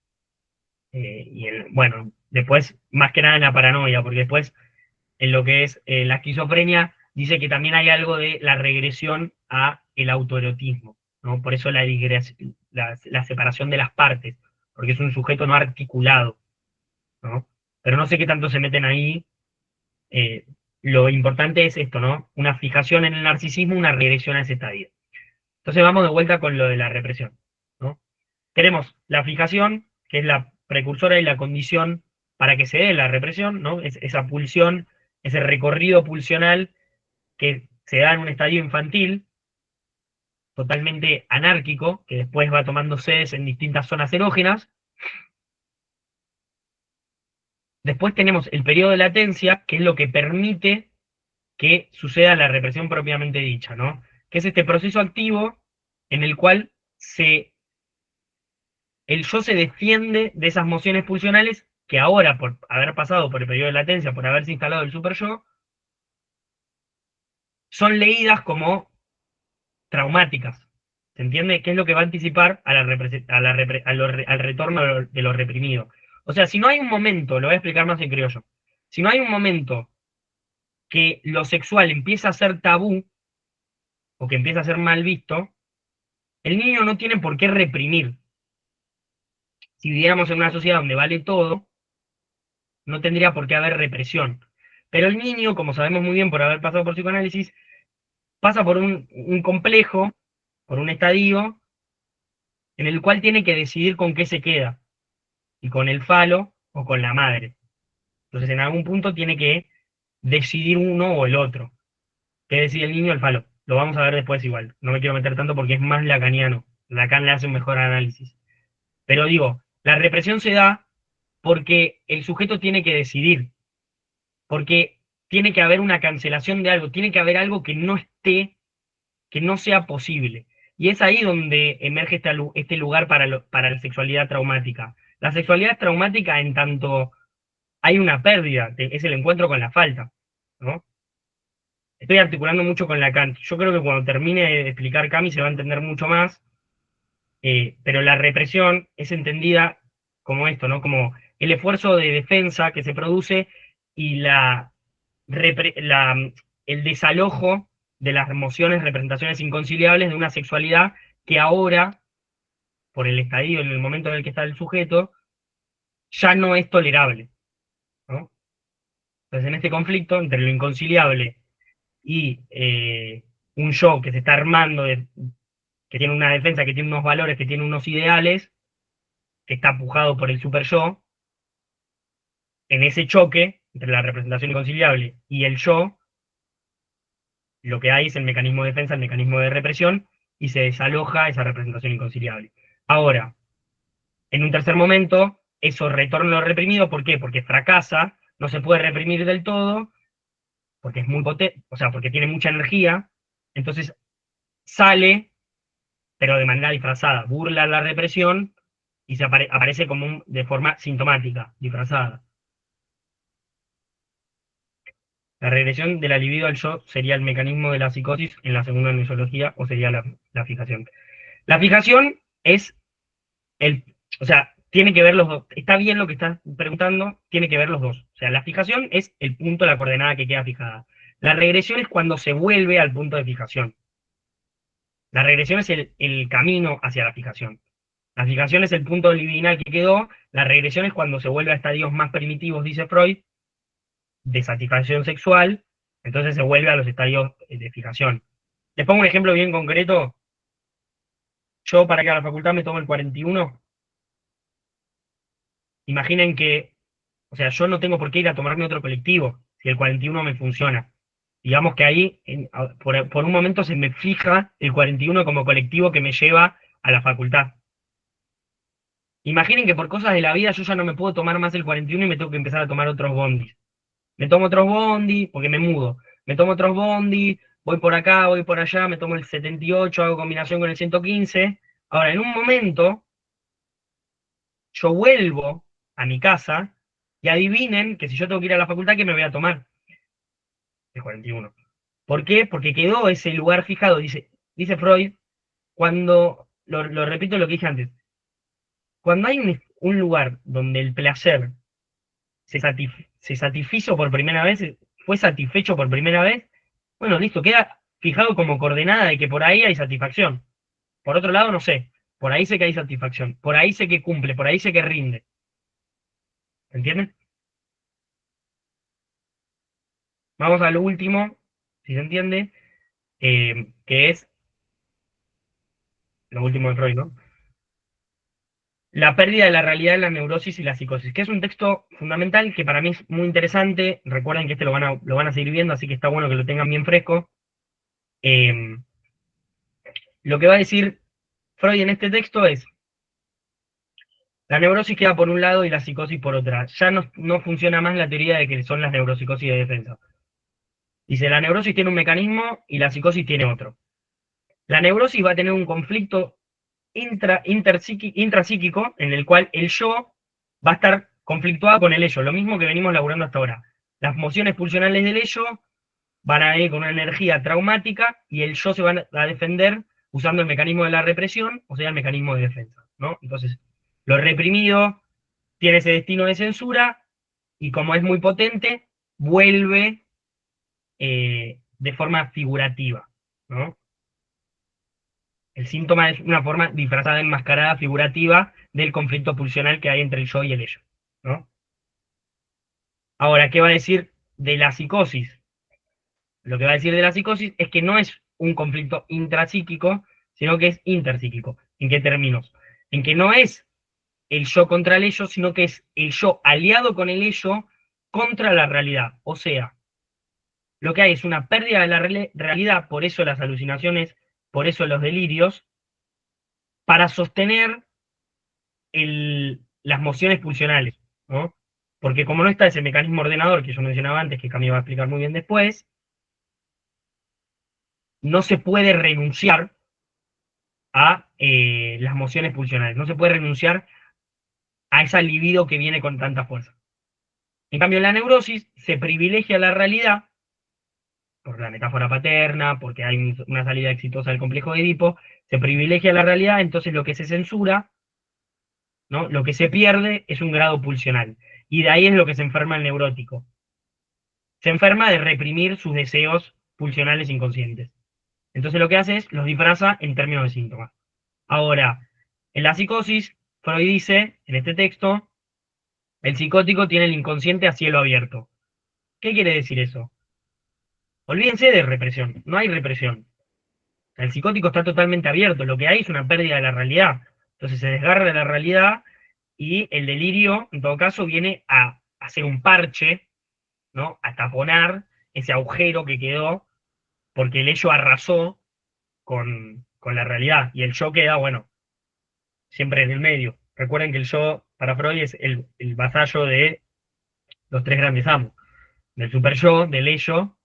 Bueno, después, más que nada en la paranoia, porque después en lo que es la esquizofrenia, dice que también hay algo de la regresión a el autoerotismo, ¿no? Por eso la separación de las partes, porque es un sujeto no articulado, ¿no? Pero no sé qué tanto se meten ahí. eh, lo importante es esto, ¿no? Una fijación en el narcisismo, una regresión a ese estadio. Entonces vamos de vuelta con lo de la represión, ¿no? Tenemos la fijación, que es la precursora y la condición para que se dé la represión, ¿no? Esa pulsión, ese recorrido pulsional que se da en un estadio infantil, totalmente anárquico, que después va tomando sedes en distintas zonas erógenas. Después tenemos el periodo de latencia, que es lo que permite que suceda la represión propiamente dicha, ¿no? Que es este proceso activo en el cual el yo se defiende de esas mociones pulsionales que ahora, por haber pasado por el periodo de latencia, por haberse instalado el super yo, son leídas como traumáticas. ¿Se entiende? ¿Qué es lo que va a anticipar a al retorno de lo reprimido? O sea, si no hay un momento, lo voy a explicar más en criollo, si no hay un momento que lo sexual empieza a ser tabú o que empieza a ser mal visto, el niño no tiene por qué reprimir. Si viviéramos en una sociedad donde vale todo, no tendría por qué haber represión. Pero el niño, como sabemos muy bien por haber pasado por psicoanálisis, pasa por un complejo, por un estadio, en el cual tiene que decidir con qué se queda, y con el falo o con la madre. Entonces en algún punto tiene que decidir uno o el otro. ¿Qué decide el niño? El falo. Lo vamos a ver después igual. No me quiero meter tanto porque es más lacaniano. Lacan le hace un mejor análisis. Pero digo, la represión se da porque el sujeto tiene que decidir, porque tiene que haber una cancelación de algo, tiene que haber algo que no esté, que no sea posible. Y es ahí donde emerge este lugar para la sexualidad traumática. La sexualidad es traumática en tanto hay una pérdida, es el encuentro con la falta, ¿no? Estoy articulando mucho con Lacan. Yo creo que cuando termine de explicar Cami se va a entender mucho más, pero la represión es entendida como esto, ¿no? Como el esfuerzo de defensa que se produce y el desalojo de las emociones, representaciones inconciliables de una sexualidad que ahora, por el estadio, en el momento en el que está el sujeto, ya no es tolerable, ¿no? Entonces, en este conflicto entre lo inconciliable y un yo que se está armando, que tiene una defensa, que tiene unos valores, que tiene unos ideales, que está pujado por el super yo, en ese choque entre la representación inconciliable y el yo, lo que hay es el mecanismo de defensa, el mecanismo de represión, y se desaloja esa representación inconciliable. Ahora, en un tercer momento, eso retorna a lo reprimido, ¿por qué? Porque fracasa, no se puede reprimir del todo, porque es muy potente, o sea, porque tiene mucha energía, entonces sale, pero de manera disfrazada, burla la represión y aparece como de forma sintomática, disfrazada. La regresión de la libido al yo sería el mecanismo de la psicosis en la segunda nesiología, o sería la fijación. La fijación es o sea, tiene que ver los dos. Está bien lo que estás preguntando, tiene que ver los dos. O sea, la fijación es el punto, la coordenada que queda fijada. La regresión es cuando se vuelve al punto de fijación. La regresión es el camino hacia la fijación. La fijación es el punto libidinal que quedó. La regresión es cuando se vuelve a estadios más primitivos, dice Freud, de satisfacción sexual. Entonces se vuelve a los estadios de fijación. Les pongo un ejemplo bien concreto. Yo, para que a la facultad me tomo el 41, imaginen que, o sea, yo no tengo por qué ir a tomarme otro colectivo si el 41 me funciona. Digamos que ahí, por un momento, se me fija el 41 como colectivo que me lleva a la facultad. Imaginen que por cosas de la vida yo ya no me puedo tomar más el 41 y me tengo que empezar a tomar otros bondis. Me tomo otros bondis, porque me mudo. Me tomo otros bondis, voy por acá, voy por allá, me tomo el 78, hago combinación con el 115. Ahora, en un momento, yo vuelvo a mi casa y adivinen que si yo tengo que ir a la facultad, ¿qué me voy a tomar? El 41. ¿Por qué? Porque quedó ese lugar fijado, dice Freud, cuando, lo repito lo que dije antes, cuando hay un lugar donde el placer se satisfizo por primera vez, fue satisfecho por primera vez, bueno, listo, queda fijado como coordenada de que por ahí hay satisfacción. Por otro lado, no sé, por ahí sé que hay satisfacción, por ahí sé que cumple, por ahí sé que rinde. ¿Entienden? Vamos a lo último, si se entiende, que es lo último de Freud, ¿no? La pérdida de la realidad de la neurosis y la psicosis, que es un texto fundamental que para mí es muy interesante. Recuerden que este lo van a seguir viendo, así que está bueno que lo tengan bien fresco. Eh, lo que va a decir Freud en este texto es, la neurosis queda por un lado y la psicosis por otra. Ya no funciona más la teoría de que son las neuropsicosis de defensa. Dice, la neurosis tiene un mecanismo y la psicosis tiene otro. La neurosis va a tener un conflicto intrapsíquico en el cual el yo va a estar conflictuado con el ello, lo mismo que venimos laburando hasta ahora. Las mociones pulsionales del ello van a ir con una energía traumática y el yo se va a defender usando el mecanismo de la represión, o sea, el mecanismo de defensa, ¿no? Entonces, lo reprimido tiene ese destino de censura y como es muy potente, vuelve de forma figurativa, ¿no? El síntoma es una forma disfrazada, enmascarada, figurativa del conflicto pulsional que hay entre el yo y el ello, ¿no? Ahora, ¿qué va a decir de la psicosis? Lo que va a decir de la psicosis es que no es un conflicto intrapsíquico, sino que es interpsíquico. ¿En qué términos? En que no es el yo contra el ello, sino que es el yo aliado con el ello contra la realidad. O sea, lo que hay es una pérdida de la realidad, por eso las alucinaciones, por eso los delirios, para sostener las mociones pulsionales, ¿no? Porque como no está ese mecanismo ordenador que yo mencionaba antes, que Cami va a explicar muy bien después, no se puede renunciar a las mociones pulsionales, no se puede renunciar a esa libido que viene con tanta fuerza. En cambio, en la neurosis se privilegia la realidad, por la metáfora paterna, porque hay una salida exitosa del complejo de Edipo, se privilegia la realidad, entonces lo que se censura, ¿no? Lo que se pierde es un grado pulsional. Y de ahí es lo que se enferma el neurótico. Se enferma de reprimir sus deseos pulsionales inconscientes. Entonces lo que hace es los disfraza en términos de síntomas. Ahora, en la psicosis, Freud dice, en este texto, el psicótico tiene el inconsciente a cielo abierto. ¿Qué quiere decir eso? Olvídense de represión, no hay represión. El psicótico está totalmente abierto, lo que hay es una pérdida de la realidad. Entonces se desgarra de la realidad y el delirio, en todo caso, viene a hacer un parche, ¿no? A taponar ese agujero que quedó porque el ello arrasó con la realidad y el yo queda, bueno, siempre en el medio. Recuerden que el yo para Freud es el vasallo de los tres grandes amos, del super yo, del ello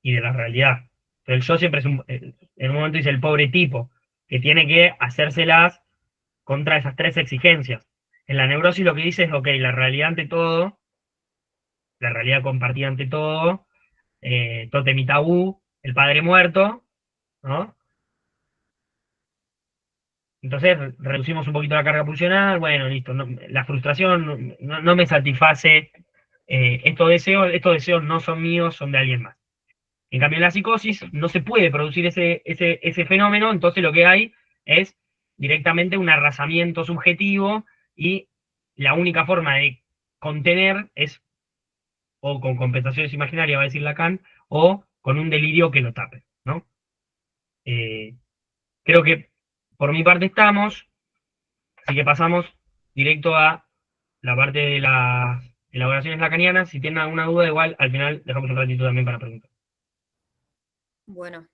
y de la realidad. El yo siempre es en un momento dice el pobre tipo, que tiene que hacérselas contra esas tres exigencias. En la neurosis lo que dice es, ok, la realidad ante todo, la realidad compartida ante todo, tótem y tabú, el padre muerto, ¿no? Entonces reducimos un poquito la carga pulsional, bueno, listo, la frustración no me satisface, estos deseos no son míos, son de alguien más. En cambio, en la psicosis no se puede producir ese fenómeno, entonces lo que hay es directamente un arrasamiento subjetivo y la única forma de contener es o con compensaciones imaginarias, va a decir Lacan, o con un delirio que lo tape, ¿no? Eh, Creo que por mi parte estamos, así que pasamos directo a la parte de las elaboraciones lacanianas. Si tienen alguna duda, igual al final dejamos un ratito también para preguntar. Bueno,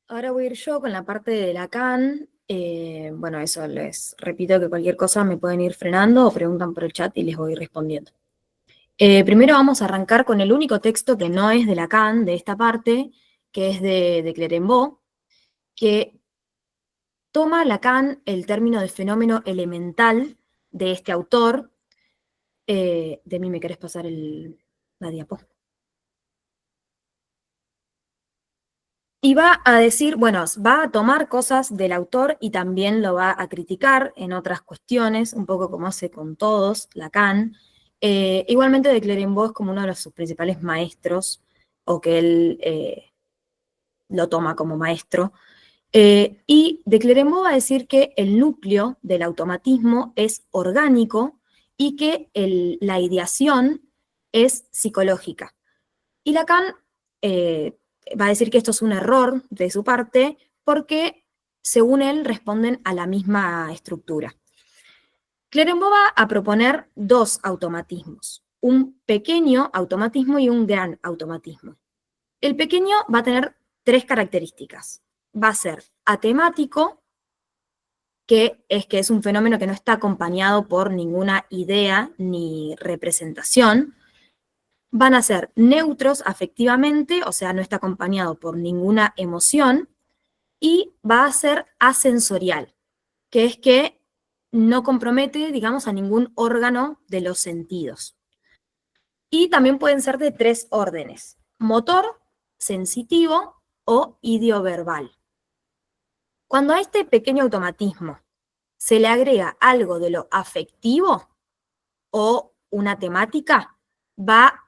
ahora voy a ir yo con la parte de Lacan. Bueno, eso les repito que cualquier cosa me pueden ir frenando o preguntan por el chat y les voy respondiendo. Primero vamos a arrancar con el único texto que no es de Lacan, de esta parte, que es de Clerembault, que toma Lacan el término de fenómeno elemental de este autor. De mí me querés pasar la diapo. Y va a decir, bueno, va a tomar cosas del autor y también lo va a criticar en otras cuestiones, un poco como hace con todos, Lacan. Igualmente de Clerembault es como uno de sus principales maestros, o que él lo toma como maestro. Y de Clerembault va a decir que el núcleo del automatismo es orgánico y que la ideación es psicológica. Y Lacan va a decir que esto es un error de su parte porque, según él, responden a la misma estructura. Clerembault va a proponer dos automatismos, un pequeño automatismo y un gran automatismo. El pequeño va a tener tres características. Va a ser atemático, que es un fenómeno que no está acompañado por ninguna idea ni representación. Van a ser neutros afectivamente, o sea, no está acompañado por ninguna emoción, y va a ser asensorial, que es que no compromete, digamos, a ningún órgano de los sentidos. Y también pueden ser de tres órdenes: motor, sensitivo o idioverbal. Cuando a este pequeño automatismo se le agrega algo de lo afectivo o una temática, va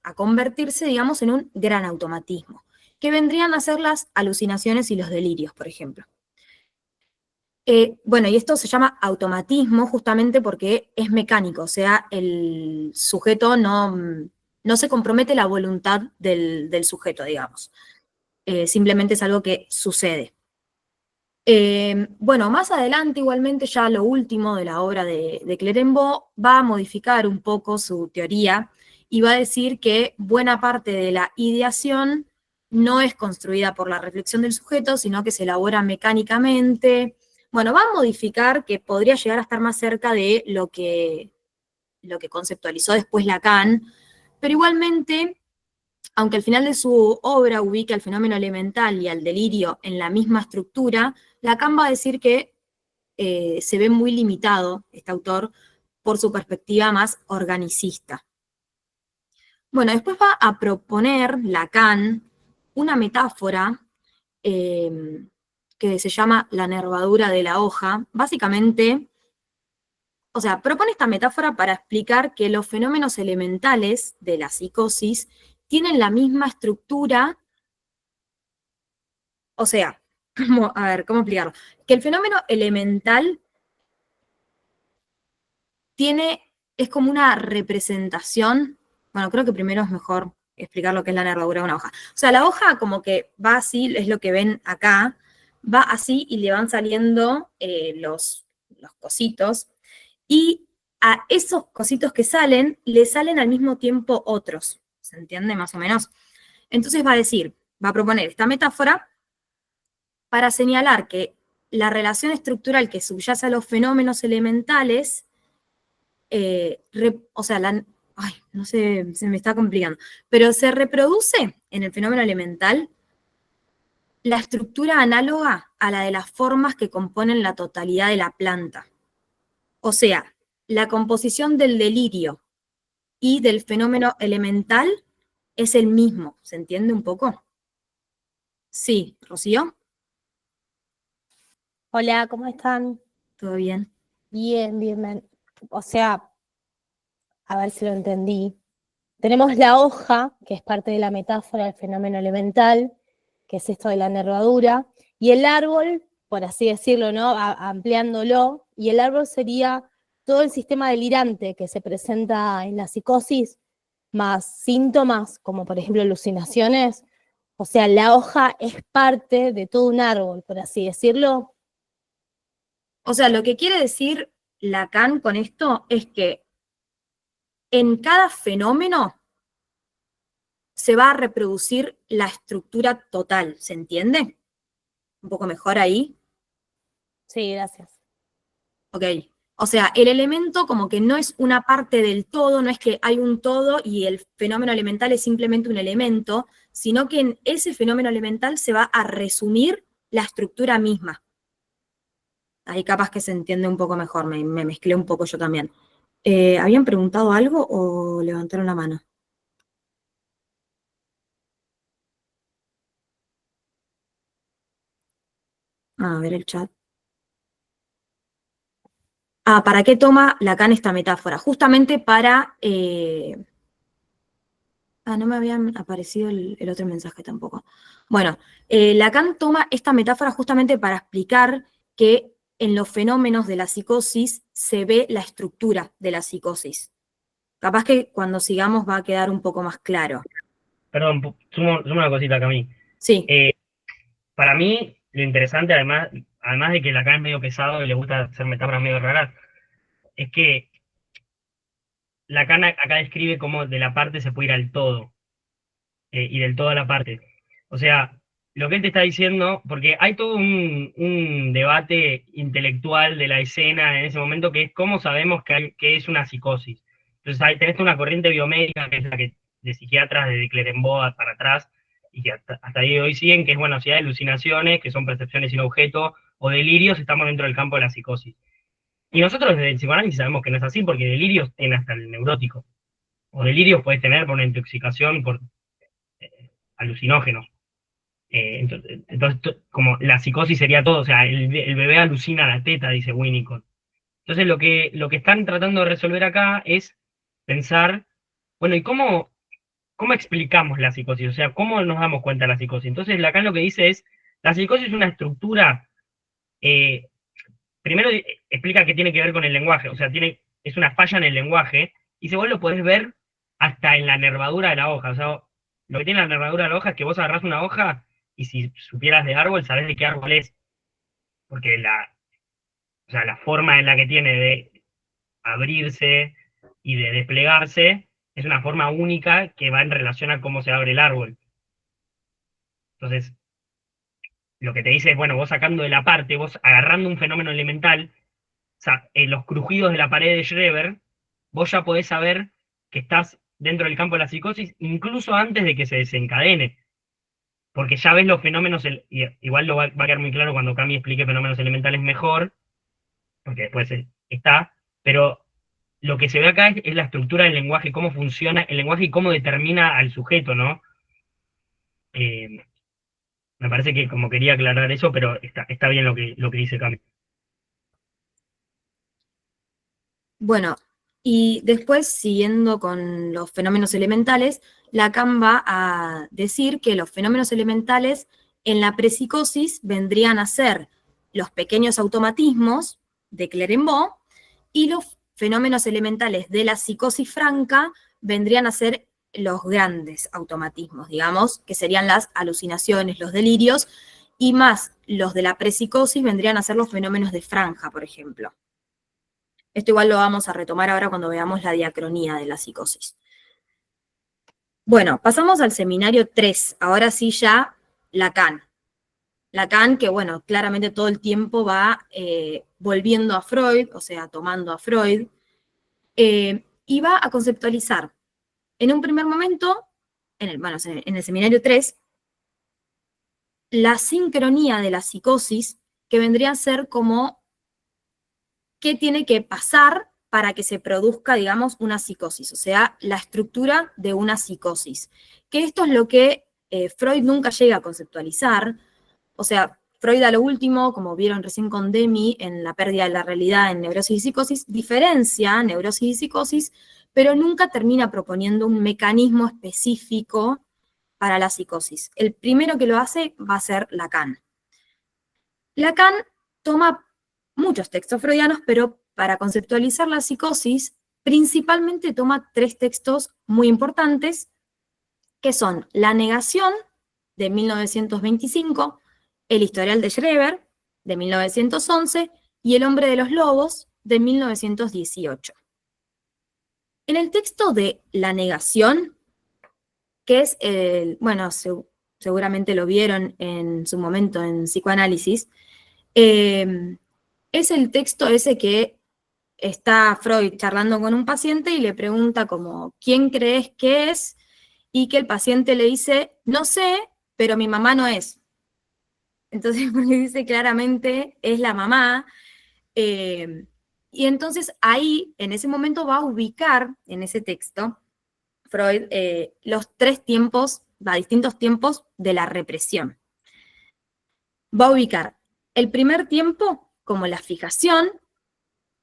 a convertirse, digamos, en un gran automatismo, que vendrían a ser las alucinaciones y los delirios, por ejemplo. Bueno, y esto se llama automatismo justamente porque es mecánico, o sea, el sujeto no se compromete la voluntad del sujeto, digamos. Simplemente es algo que sucede. Bueno, más adelante, igualmente, ya lo último de la obra de Clerembault va a modificar un poco su teoría y va a decir que buena parte de la ideación no es construida por la reflexión del sujeto, sino que se elabora mecánicamente. Bueno, va a modificar que podría llegar a estar más cerca de lo que conceptualizó después Lacan, pero igualmente, aunque al final de su obra ubica el fenómeno elemental y al delirio en la misma estructura, Lacan va a decir que se ve muy limitado este autor por su perspectiva más organicista. Bueno, después va a proponer Lacan una metáfora que se llama la nervadura de la hoja. Básicamente, o sea, propone esta metáfora para explicar que los fenómenos elementales de la psicosis tienen la misma estructura, o sea, A ver, ¿cómo explicarlo? Que el fenómeno elemental es como una representación, bueno, creo que primero es mejor explicar lo que es la nervadura de una hoja. O sea, la hoja como que va así, es lo que ven acá, va así y le van saliendo los cositos, y a esos cositos que salen, le salen al mismo tiempo otros, ¿se entiende más o menos? Entonces va a proponer esta metáfora para señalar que la relación estructural que subyace a los fenómenos elementales, o sea, ay, no sé, se me está complicando, pero se reproduce en el fenómeno elemental la estructura análoga a la de las formas que componen la totalidad de la planta. O sea, la composición del delirio y del fenómeno elemental es el mismo. ¿Se entiende un poco? Sí, Rocío, Hola, ¿cómo están? ¿todo bien? Bien, bien, bien. O sea, a ver si lo entendí. Tenemos la hoja, que es parte de la metáfora del fenómeno elemental, que es esto de la nervadura, y el árbol, por así decirlo, ¿no? Ampliándolo, y el árbol sería todo el sistema delirante que se presenta en la psicosis, más síntomas, como por ejemplo alucinaciones. O sea, la hoja es parte de todo un árbol, por así decirlo. O sea, lo que quiere decir Lacan con esto es que en cada fenómeno se va a reproducir la estructura total, ¿se entiende? Un poco mejor ahí. Sí, gracias. Ok. O sea, el elemento como que no es una parte del todo, no es que hay un todo y el fenómeno elemental es simplemente un elemento, sino que en ese fenómeno elemental se va a resumir la estructura misma. Ahí capaz que se entiende un poco mejor, me mezclé un poco yo también. ¿Habían preguntado algo o levantaron la mano? A ver el chat. ¿Para qué toma Lacan esta metáfora? Justamente para... no me habían aparecido el otro mensaje tampoco. Bueno, Lacan toma esta metáfora justamente para explicar que en los fenómenos de la psicosis se ve la estructura de la psicosis. Capaz que cuando sigamos va a quedar un poco más claro. Perdón, sumo una cosita, Cami. Sí, Eh, para mí, lo interesante, además de que Lacan es medio pesado y le gusta hacer metáforas medio raras, es que Lacan acá describe cómo de la parte se puede ir al todo, y del todo a la parte. O sea, lo que él te está diciendo, porque hay todo un debate intelectual de la escena en ese momento, que es cómo sabemos que es una psicosis. Entonces, tenés una corriente biomédica, que es la que de psiquiatras desde Clerenboa para atrás, y que hasta ahí de hoy siguen, que es, bueno, si hay alucinaciones, que son percepciones sin objeto, o delirios, estamos dentro del campo de la psicosis. Y nosotros desde el psicoanálisis sabemos que no es así, porque delirios tiene hasta el neurótico. O delirios puedes tener por una intoxicación por alucinógenos. Entonces, como la psicosis sería todo, o sea, el bebé alucina la teta, dice Winnicott. Entonces, lo que están tratando de resolver acá es pensar, bueno, ¿y cómo explicamos la psicosis? O sea, ¿cómo nos damos cuenta de la psicosis? Entonces, Lacan lo que dice es, la psicosis es una estructura, eh, primero explica que tiene que ver con el lenguaje, o sea, es una falla en el lenguaje, y si vos lo podés ver hasta en la nervadura de la hoja, o sea, lo que tiene la nervadura de la hoja es que vos agarrás una hoja y si supieras de árbol, sabés de qué árbol es, porque o sea, la forma en la que tiene de abrirse y de desplegarse es una forma única que va en relación a cómo se abre el árbol. Entonces, lo que te dice es, bueno, vos sacando de la parte, vos agarrando un fenómeno elemental, o sea, en los crujidos de la pared de Schreber, vos ya podés saber que estás dentro del campo de la psicosis, incluso antes de que se desencadene, porque ya ves los fenómenos, igual va a quedar muy claro cuando Cami explique fenómenos elementales mejor, porque después está, pero lo que se ve acá es la estructura del lenguaje, cómo funciona el lenguaje y cómo determina al sujeto, ¿no? Eh, Me parece que como quería aclarar eso, pero está bien lo que dice Cami. bueno, y después, siguiendo con los fenómenos elementales, Lacan va a decir que los fenómenos elementales en la prepsicosis vendrían a ser los pequeños automatismos de Clérambault y los fenómenos elementales de la psicosis franca vendrían a ser los grandes automatismos, digamos, que serían las alucinaciones, los delirios, y más los de la prepsicosis vendrían a ser los fenómenos de franja, por ejemplo. Esto igual lo vamos a retomar ahora cuando veamos la diacronía de la psicosis. Bueno, pasamos al seminario 3, ahora sí ya Lacan. Lacan, que bueno, claramente todo el tiempo va volviendo a Freud, o sea, tomando a Freud, y va a conceptualizar. En un primer momento, en el seminario 3, la sincronía de la psicosis, que vendría a ser como qué tiene que pasar para que se produzca, digamos, una psicosis, o sea, la estructura de una psicosis. Que esto es lo que Freud nunca llega a conceptualizar. O sea, Freud a lo último, como vieron recién con Demi, en La pérdida de la realidad en neurosis y psicosis, diferencia neurosis y psicosis, pero nunca termina proponiendo un mecanismo específico para la psicosis. El primero que lo hace va a ser Lacan. Lacan toma muchos textos freudianos, pero para conceptualizar la psicosis, principalmente toma 3 textos muy importantes, que son La negación, de 1925, El historial de Schreber, de 1911, y El hombre de los lobos, de 1918. En el texto de La negación, que es, seguramente lo vieron en su momento en psicoanálisis, es el texto ese que está Freud charlando con un paciente y le pregunta como, ¿quién crees que es? Y que el paciente le dice, no sé, pero mi mamá no es. Entonces, porque dice claramente, es la mamá. Y entonces ahí, en ese momento, va a ubicar en ese texto, Freud, los 3 tiempos, distintos tiempos de la represión. Va a ubicar el primer tiempo como la fijación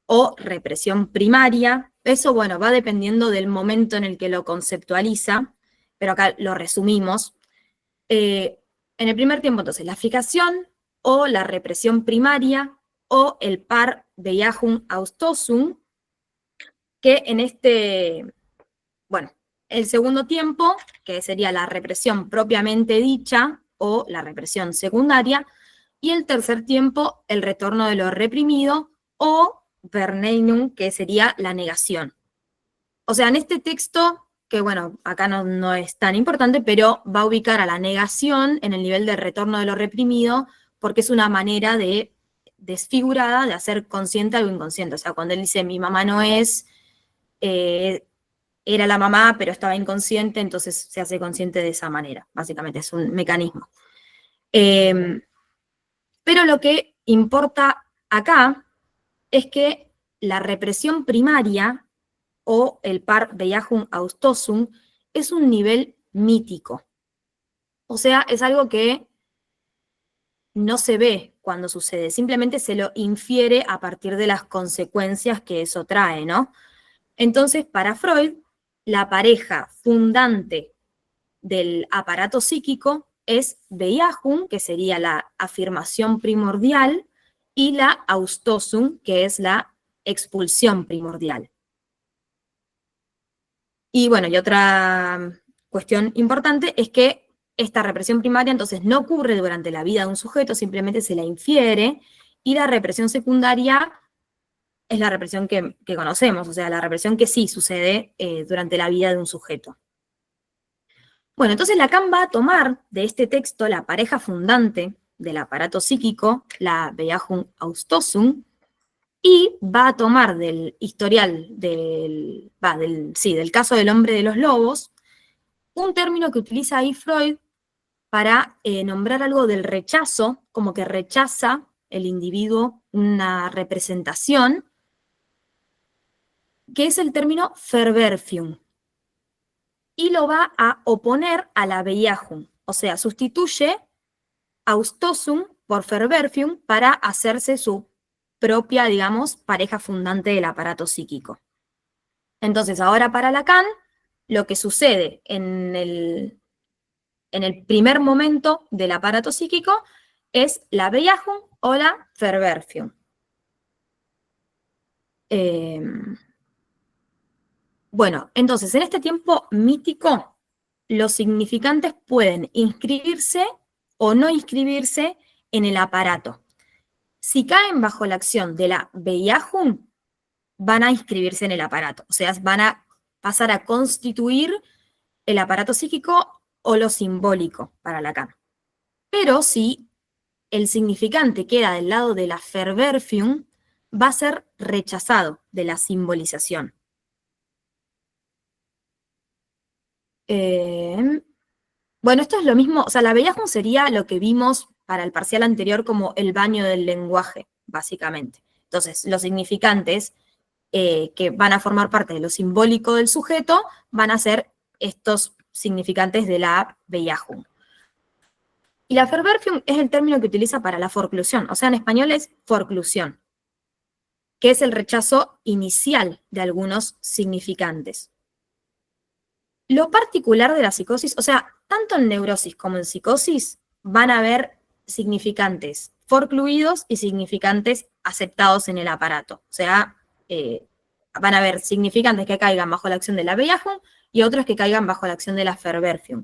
o represión primaria. Eso, bueno, va dependiendo del momento en el que lo conceptualiza, pero acá lo resumimos. En el primer tiempo, entonces, la fijación o la represión primaria o el par Bejahung Ausstoßung, que en este, bueno, el segundo tiempo, que sería la represión propiamente dicha o la represión secundaria, y el tercer tiempo, el retorno de lo reprimido o Verneinung, que sería la negación. O sea, en este texto, que bueno, acá no es tan importante, pero va a ubicar a la negación en el nivel de retorno de lo reprimido, porque es una manera de desfigurada de hacer consciente algo inconsciente. O sea, cuando él dice mi mamá no es, era la mamá, pero estaba inconsciente, entonces se hace consciente de esa manera. Básicamente es un mecanismo. Pero lo que importa acá es que la represión primaria o el par Bejahung Ausstoßung es un nivel mítico. O sea, es algo que no se ve cuando sucede, simplemente se lo infiere a partir de las consecuencias que eso trae, ¿no? Entonces, para Freud, la pareja fundante del aparato psíquico es Bejahung, que sería la afirmación primordial, y la Ausstoßung, que es la expulsión primordial. Y bueno, y otra cuestión importante es que esta represión primaria entonces no ocurre durante la vida de un sujeto, simplemente se la infiere, y la represión secundaria es la represión que conocemos, o sea, la represión que sí sucede durante la vida de un sujeto. Bueno, entonces Lacan va a tomar de este texto la pareja fundante del aparato psíquico, la Bejahung Ausstoßung, y va a tomar del historial del caso del hombre de los lobos, un término que utiliza ahí Freud para nombrar algo del rechazo, como que rechaza el individuo una representación, que es el término Verwerfung, y lo va a oponer a la Bejahung, o sea, sustituye Ausstoßung por Verwerfung para hacerse su propia, digamos, pareja fundante del aparato psíquico. Entonces, ahora para Lacan, lo que sucede en en el primer momento del aparato psíquico es la Bellahung o la Verwerfung. Bueno, entonces, en este tiempo mítico, los significantes pueden inscribirse o no inscribirse en el aparato. Si caen bajo la acción de la Bellahung, van a inscribirse en el aparato, o sea, van a pasar a constituir el aparato psíquico o lo simbólico para Lacan. Pero si el significante queda del lado de la Verwerfung, va a ser rechazado de la simbolización. Bueno, esto es lo mismo, o sea, la Bellahung sería lo que vimos para el parcial anterior como el baño del lenguaje, básicamente. Entonces, los significantes que van a formar parte de lo simbólico del sujeto van a ser estos significantes de la Bellahung. Y la Verwerfung es el término que utiliza para la forclusión, o sea, en español es forclusión, que es el rechazo inicial de algunos significantes. Lo particular de la psicosis, o sea, tanto en neurosis como en psicosis, van a haber significantes forcluidos y significantes aceptados en el aparato. O sea, van a haber significantes que caigan bajo la acción de la Bellahung y otros que caigan bajo la acción de la Verwerfung.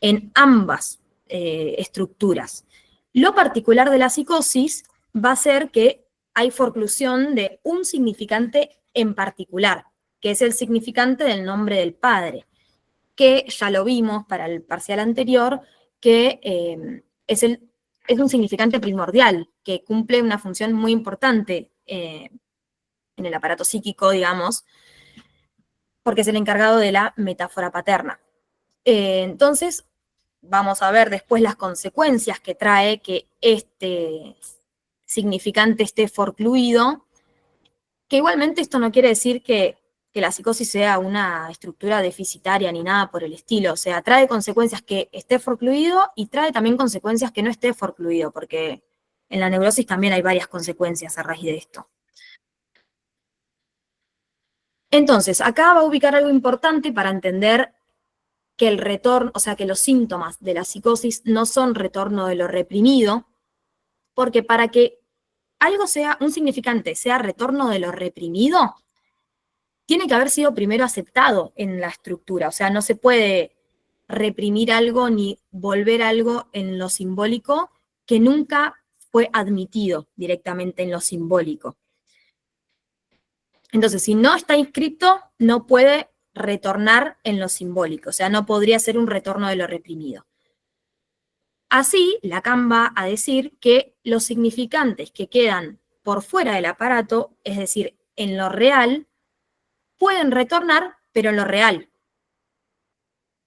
En ambas estructuras. Lo particular de la psicosis va a ser que hay forclusión de un significante en particular, que es el significante del nombre del padre, que ya lo vimos para el parcial anterior, que es un significante primordial, que cumple una función muy importante en el aparato psíquico, digamos, porque es el encargado de la metáfora paterna. Entonces, vamos a ver después las consecuencias que trae que este significante esté forcluido, que igualmente esto no quiere decir que la psicosis sea una estructura deficitaria ni nada por el estilo, o sea, trae consecuencias que esté forcluido y trae también consecuencias que no esté forcluido, porque en la neurosis también hay varias consecuencias a raíz de esto. Entonces, acá va a ubicar algo importante para entender que el retorno, o sea, que los síntomas de la psicosis no son retorno de lo reprimido, porque para que algo sea, un significante sea retorno de lo reprimido, tiene que haber sido primero aceptado en la estructura, o sea, no se puede reprimir algo ni volver algo en lo simbólico que nunca fue admitido directamente en lo simbólico. Entonces, si no está inscrito, no puede retornar en lo simbólico, o sea, no podría ser un retorno de lo reprimido. Así, Lacan va a decir que los significantes que quedan por fuera del aparato, es decir, en lo real, pueden retornar, pero en lo real,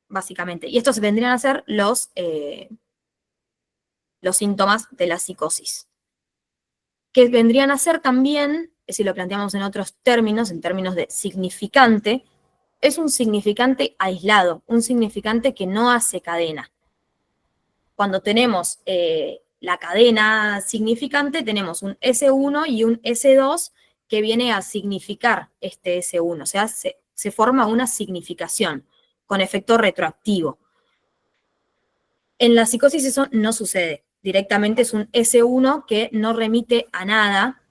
básicamente. Y estos vendrían a ser los síntomas de la psicosis. Que vendrían a ser también, si lo planteamos en otros términos, en términos de significante, es un significante aislado, un significante que no hace cadena. Cuando tenemos la cadena significante, tenemos un S1 y un S2 que viene a significar este S1, o sea, se forma una significación con efecto retroactivo. En la psicosis eso no sucede, directamente es un S1 que no remite a nada.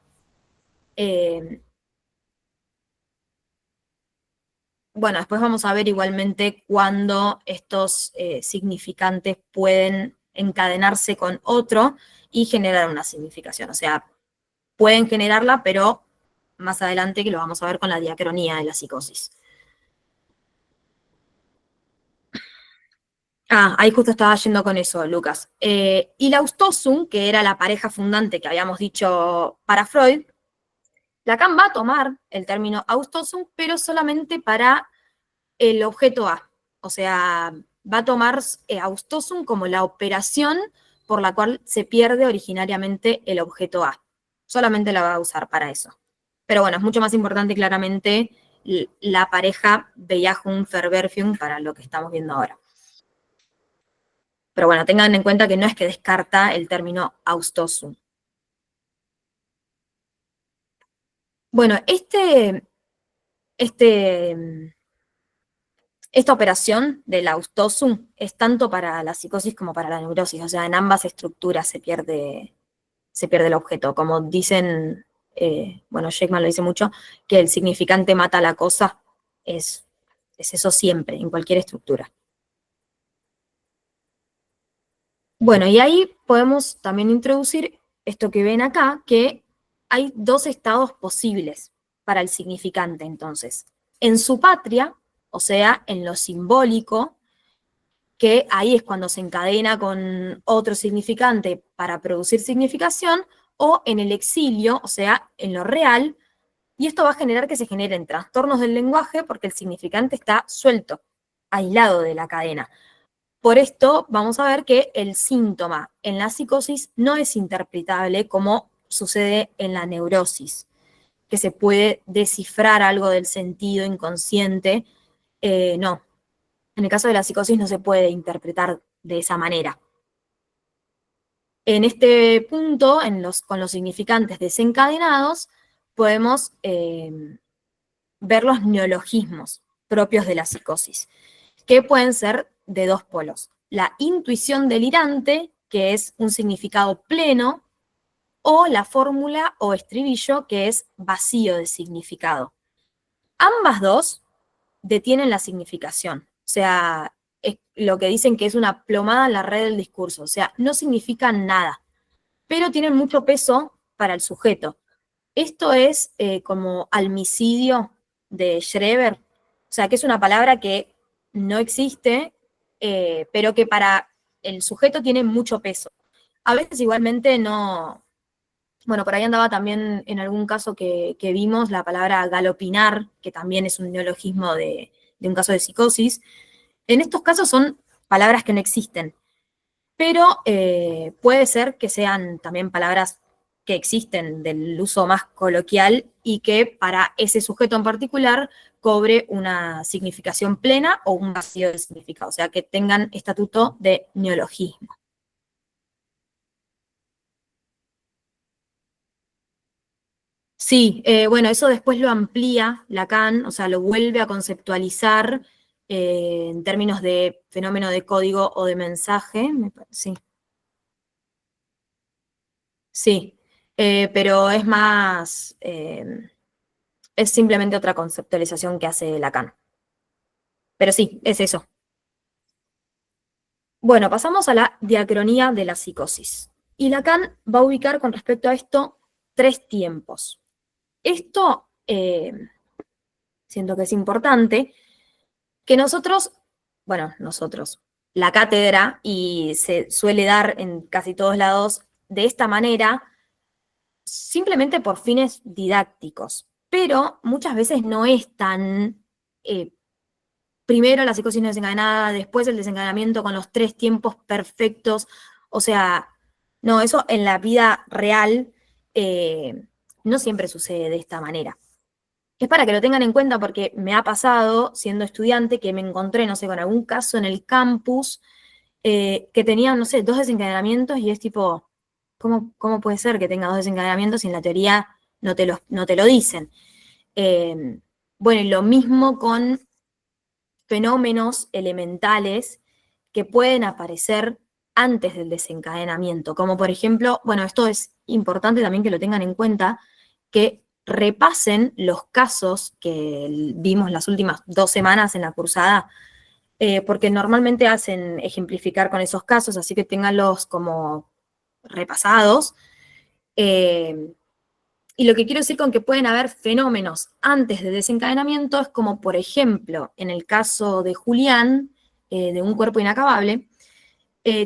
Bueno, después vamos a ver igualmente cuándo estos significantes pueden encadenarse con otro y generar una significación. O sea, pueden generarla, pero más adelante que lo vamos a ver con la diacronía de la psicosis. Ah, ahí justo estaba yendo con eso, Lucas. Y la Austosum, que era la pareja fundante que habíamos dicho para Freud, Lacan va a tomar el término Austosum, pero solamente para el objeto A. O sea, va a tomar Austosum como la operación por la cual se pierde originariamente el objeto A. Solamente la va a usar para eso. Pero bueno, es mucho más importante claramente la pareja Bellahung-Verwerfung para lo que estamos viendo ahora. Pero bueno, tengan en cuenta que no es que descarta el término Austosum. Bueno, este Esta operación de la austosu es tanto para la psicosis como para la neurosis, o sea, en ambas estructuras se pierde el objeto. Como dicen, bueno, Sheikman lo dice mucho, que el significante mata la cosa, es eso siempre, en cualquier estructura. Bueno, y ahí podemos también introducir esto que ven acá, que hay dos estados posibles para el significante, entonces. En su patria, o sea, en lo simbólico, que ahí es cuando se encadena con otro significante para producir significación, o en el exilio, o sea, en lo real, y esto va a generar que se generen trastornos del lenguaje porque el significante está suelto, aislado de la cadena. Por esto vamos a ver que el síntoma en la psicosis no es interpretable como sucede en la neurosis, que se puede descifrar algo del sentido inconsciente. No, en el caso de la psicosis no se puede interpretar de esa manera. En este punto, con los significantes desencadenados, podemos ver los neologismos propios de la psicosis, que pueden ser de dos polos. La intuición delirante, que es un significado pleno, o la fórmula o estribillo, que es vacío de significado. Ambas dos detienen la significación, o sea, es lo que dicen que es una plomada en la red del discurso, o sea, no significan nada, pero tienen mucho peso para el sujeto. Esto es como almicidio de Schreber, o sea, que es una palabra que no existe, pero que para el sujeto tiene mucho peso. A veces igualmente no, bueno, por ahí andaba también en algún caso que vimos la palabra galopinar, que también es un neologismo de un caso de psicosis. En estos casos son palabras que no existen, pero puede ser que sean también palabras que existen del uso más coloquial y que para ese sujeto en particular cobre una significación plena o un vacío de significado, o sea, que tengan estatuto de neologismo. Sí, bueno, eso después lo amplía Lacan, o sea, lo vuelve a conceptualizar en términos de fenómeno de código o de mensaje, sí. Sí, pero es más, es simplemente otra conceptualización que hace Lacan. Pero sí, es eso. Bueno, pasamos a la diacronía de la psicosis. Y Lacan va a ubicar con respecto a esto tres tiempos. Esto siento que es importante que nosotros, bueno, la cátedra, y se suele dar en casi todos lados de esta manera, simplemente por fines didácticos, pero muchas veces no es tan, primero la psicosis no desencadenada, después el desencadenamiento con los tres tiempos perfectos, o sea, no, eso en la vida real no siempre sucede de esta manera. Es para que lo tengan en cuenta porque me ha pasado, siendo estudiante, que me encontré, no sé, con algún caso en el campus que tenía, no sé, 2 desencadenamientos y es tipo, ¿cómo puede ser que tenga 2 desencadenamientos si en la teoría no te lo dicen? Bueno, y lo mismo con fenómenos elementales que pueden aparecer antes del desencadenamiento, como por ejemplo, bueno, esto es importante también que lo tengan en cuenta, que repasen los casos que vimos las últimas 2 semanas en la cursada, porque normalmente hacen ejemplificar con esos casos, así que ténganlos como repasados. Y lo que quiero decir con que pueden haber fenómenos antes de desencadenamiento es como, por ejemplo, en el caso de Julián, de un cuerpo inacabable,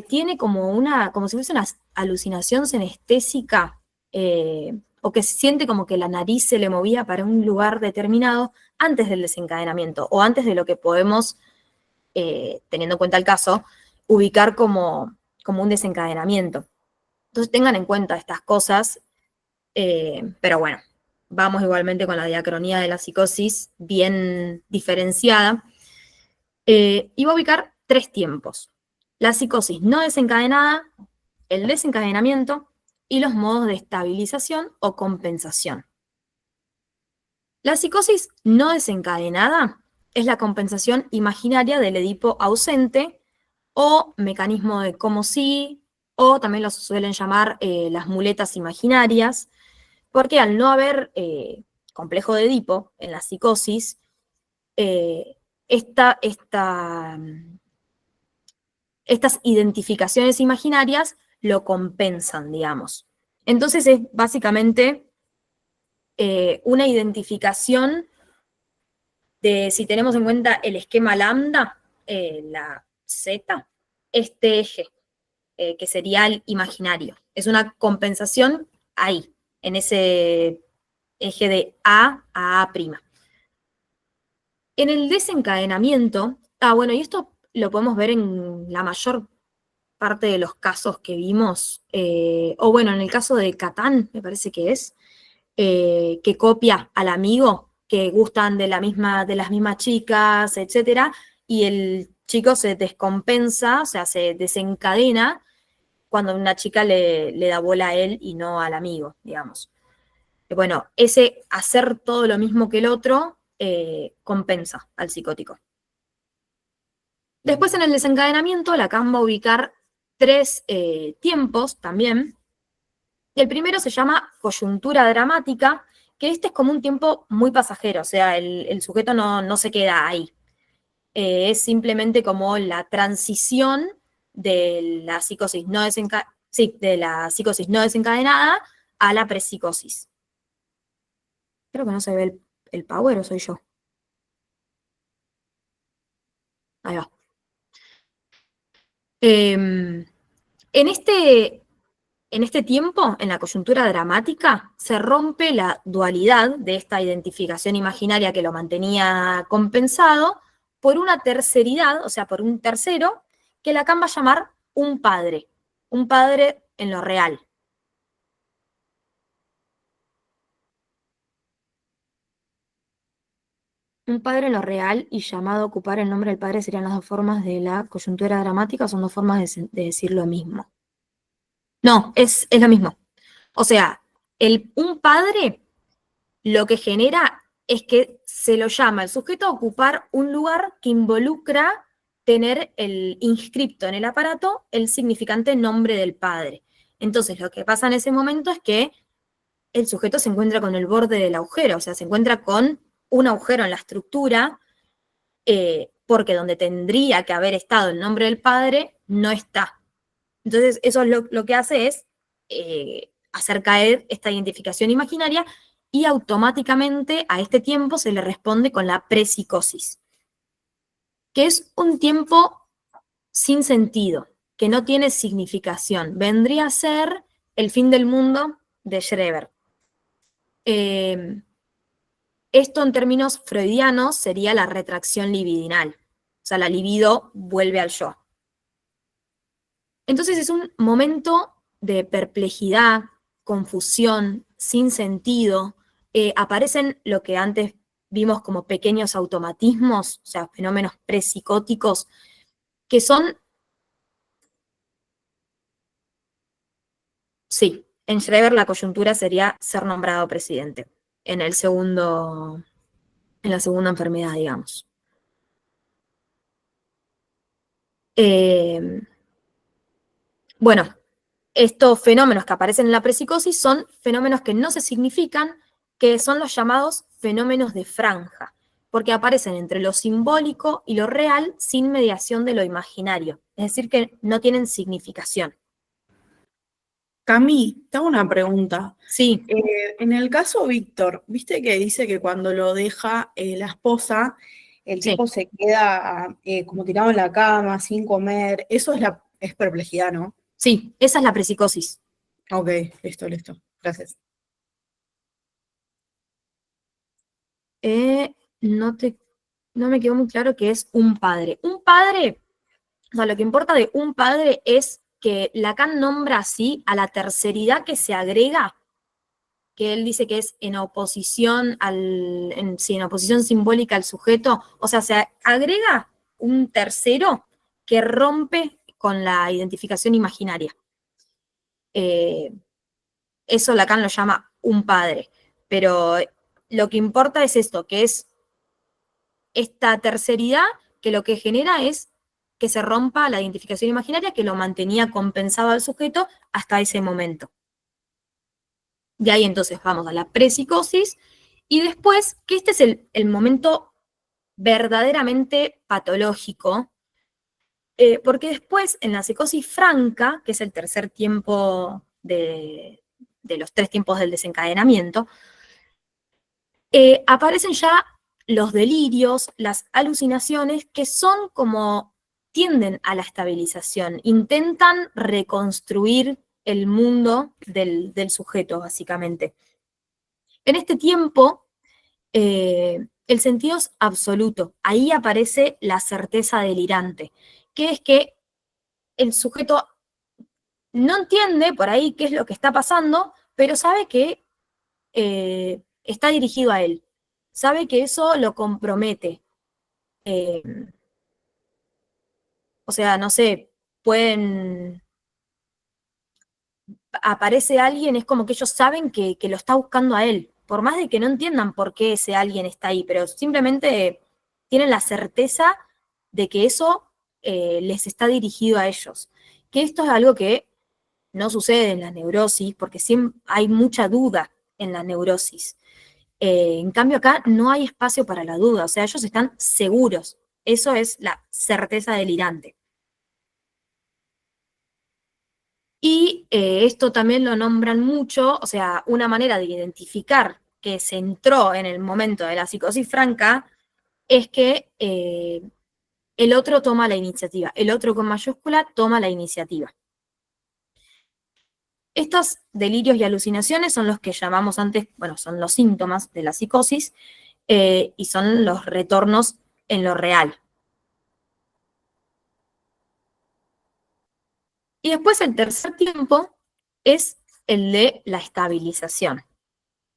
tiene como si fuese una alucinación senestésica, o que se siente como que la nariz se le movía para un lugar determinado antes del desencadenamiento, o antes de lo que podemos, teniendo en cuenta el caso, ubicar como un desencadenamiento. Entonces tengan en cuenta estas cosas, pero bueno, vamos igualmente con la diacronía de la psicosis bien diferenciada. Y va a ubicar 3 tiempos: la psicosis no desencadenada, el desencadenamiento y los modos de estabilización o compensación. La psicosis no desencadenada es la compensación imaginaria del Edipo ausente, o mecanismo de como si, o también lo suelen llamar las muletas imaginarias, porque al no haber complejo de Edipo en la psicosis, estas identificaciones imaginarias lo compensan, digamos. Entonces es básicamente una identificación de, si tenemos en cuenta el esquema lambda, la Z, este eje, que sería el imaginario. Es una compensación ahí, en ese eje de A a A'. En el desencadenamiento, bueno, y esto lo podemos ver en la mayor parte de los casos que vimos, o bueno, en el caso de Catán, me parece que es, que copia al amigo, que gustan de las mismas chicas, etcétera, y el chico se descompensa, o sea, se desencadena cuando una chica le da bola a él y no al amigo, digamos. Bueno, ese hacer todo lo mismo que el otro compensa al psicótico. Después en el desencadenamiento, Lacan va a ubicar 3 tiempos también. El primero se llama coyuntura dramática, que este es como un tiempo muy pasajero, o sea, el sujeto no se queda ahí. Es simplemente como la transición de la psicosis de la psicosis no desencadenada a la prepsicosis. Creo que no se ve el power, ¿o soy yo? Ahí va. En este tiempo, en la coyuntura dramática, se rompe la dualidad de esta identificación imaginaria que lo mantenía compensado por una terceridad, o sea, por un tercero, que Lacan va a llamar un padre en lo real. Un padre en lo real y llamado a ocupar el nombre del padre serían las dos formas de la coyuntura dramática, son dos formas de decir lo mismo. No, es lo mismo. O sea, un padre lo que genera es que se lo llama el sujeto a ocupar un lugar que involucra tener el inscripto en el aparato el significante nombre del padre. Entonces, lo que pasa en ese momento es que el sujeto se encuentra con el borde del agujero, o sea, se encuentra con un agujero en la estructura, porque donde tendría que haber estado el nombre del padre, no está. Entonces, eso es lo que hace es hacer caer esta identificación imaginaria y automáticamente a este tiempo se le responde con la prepsicosis, que es un tiempo sin sentido, que no tiene significación. Vendría a ser el fin del mundo de Schreber. Esto en términos freudianos sería la retracción libidinal, o sea, la libido vuelve al yo. Entonces es un momento de perplejidad, confusión, sin sentido. Aparecen lo que antes vimos como pequeños automatismos, o sea, fenómenos prepsicóticos, que son, sí, en Schreber la coyuntura sería ser nombrado presidente, en la segunda enfermedad, digamos. Bueno, estos fenómenos que aparecen en la prepsicosis son fenómenos que no se significan, que son los llamados fenómenos de franja, porque aparecen entre lo simbólico y lo real sin mediación de lo imaginario, es decir, que no tienen significación. Cami, te hago una pregunta. Sí, En el caso Víctor, viste que dice que cuando lo deja la esposa, el Sí. tipo se queda como tirado en la cama, sin comer. Eso es perplejidad, ¿no? sí, esa es la prepsicosis. Ok, listo. Gracias. No me quedó muy claro que es un padre. Un padre, o sea, lo que importa de un padre es que Lacan nombra así a la terceridad que se agrega, que él dice que es en oposición en oposición simbólica al sujeto, o sea, se agrega un tercero que rompe con la identificación imaginaria. Eso Lacan lo llama un padre, pero lo que importa es esto, que es esta terceridad que lo que genera es que se rompa la identificación imaginaria que lo mantenía compensado al sujeto hasta ese momento. De ahí entonces vamos a la prepsicosis y después, que este es el momento verdaderamente patológico, porque después en la psicosis franca, que es el tercer tiempo de los 3 tiempos del desencadenamiento, aparecen ya los delirios, las alucinaciones, que son como tienden a la estabilización, intentan reconstruir el mundo del sujeto, básicamente. En este tiempo, el sentido es absoluto. Ahí aparece la certeza delirante, que es que el sujeto no entiende por ahí qué es lo que está pasando, pero sabe que está dirigido a él. Sabe que eso lo compromete. Eh, o sea, no sé, aparece alguien, es como que ellos saben que lo está buscando a él, por más de que no entiendan por qué ese alguien está ahí, pero simplemente tienen la certeza de que eso les está dirigido a ellos. Que esto es algo que no sucede en la neurosis, porque siempre hay mucha duda en la neurosis. En cambio acá no hay espacio para la duda, o sea, ellos están seguros. Eso es la certeza delirante. Y esto también lo nombran mucho, o sea, una manera de identificar que se entró en el momento de la psicosis franca es que el otro toma la iniciativa, el otro con mayúscula toma la iniciativa. Estos delirios y alucinaciones son los que llamamos antes, bueno, son los síntomas de la psicosis y son los retornos en lo real. Y después el tercer tiempo es el de la estabilización.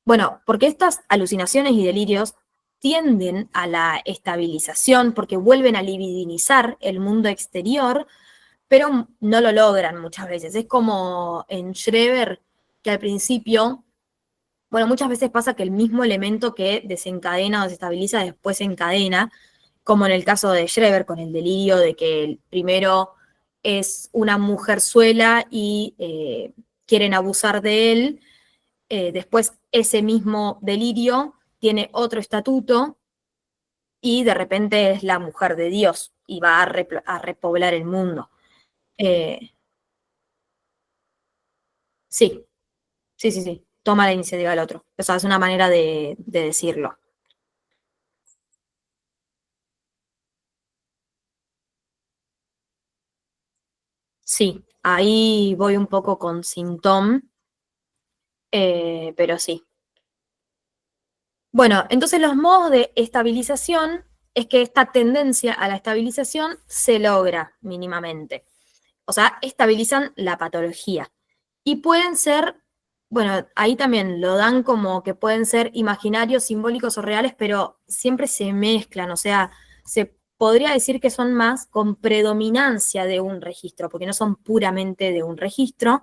Bueno, porque estas alucinaciones y delirios tienden a la estabilización porque vuelven a libidinizar el mundo exterior, pero no lo logran muchas veces. Es como en Schreber, que al principio, bueno, muchas veces pasa que el mismo elemento que desencadena o desestabiliza después encadena, como en el caso de Schreber con el delirio de que el primero es una mujerzuela y quieren abusar de él, después ese mismo delirio tiene otro estatuto y de repente es la mujer de Dios y va a repoblar el mundo. Eh, sí, sí. Toma la iniciativa del otro. O sea, es una manera de decirlo. Sí, ahí voy un poco con Sintóm, pero sí. Bueno, entonces los modos de estabilización es que esta tendencia a la estabilización se logra mínimamente. O sea, estabilizan la patología. Y pueden ser, bueno, ahí también lo dan como que pueden ser imaginarios, simbólicos o reales, pero siempre se mezclan, o sea, se podría decir que son más con predominancia de un registro, porque no son puramente de un registro.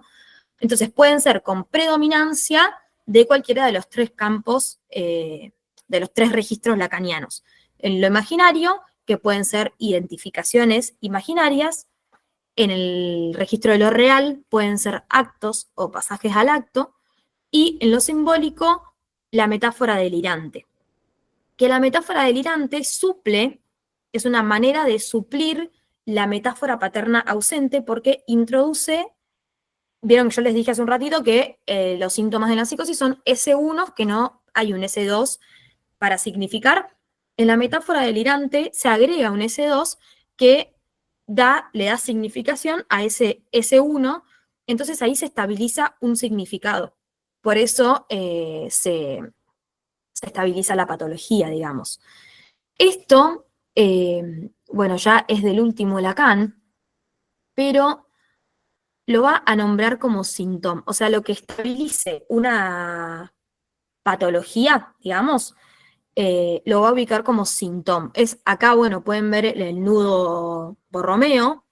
Entonces pueden ser con predominancia de cualquiera de los 3 campos, de los 3 registros lacanianos. En lo imaginario, que pueden ser identificaciones imaginarias, en el registro de lo real pueden ser actos o pasajes al acto, y en lo simbólico, la metáfora delirante. Que la metáfora delirante suple, es una manera de suplir la metáfora paterna ausente porque introduce, vieron que yo les dije hace un ratito que los síntomas de la psicosis son S1, que no hay un S2 para significar. En la metáfora delirante se agrega un S2 que le da significación a ese S1, entonces ahí se estabiliza un significado. Por eso se estabiliza la patología, digamos. Esto, bueno, ya es del último Lacan, pero lo va a nombrar como síntoma, o sea, lo que estabilice una patología, digamos, lo va a ubicar como síntoma. Acá, bueno, pueden ver el nudo Borromeo,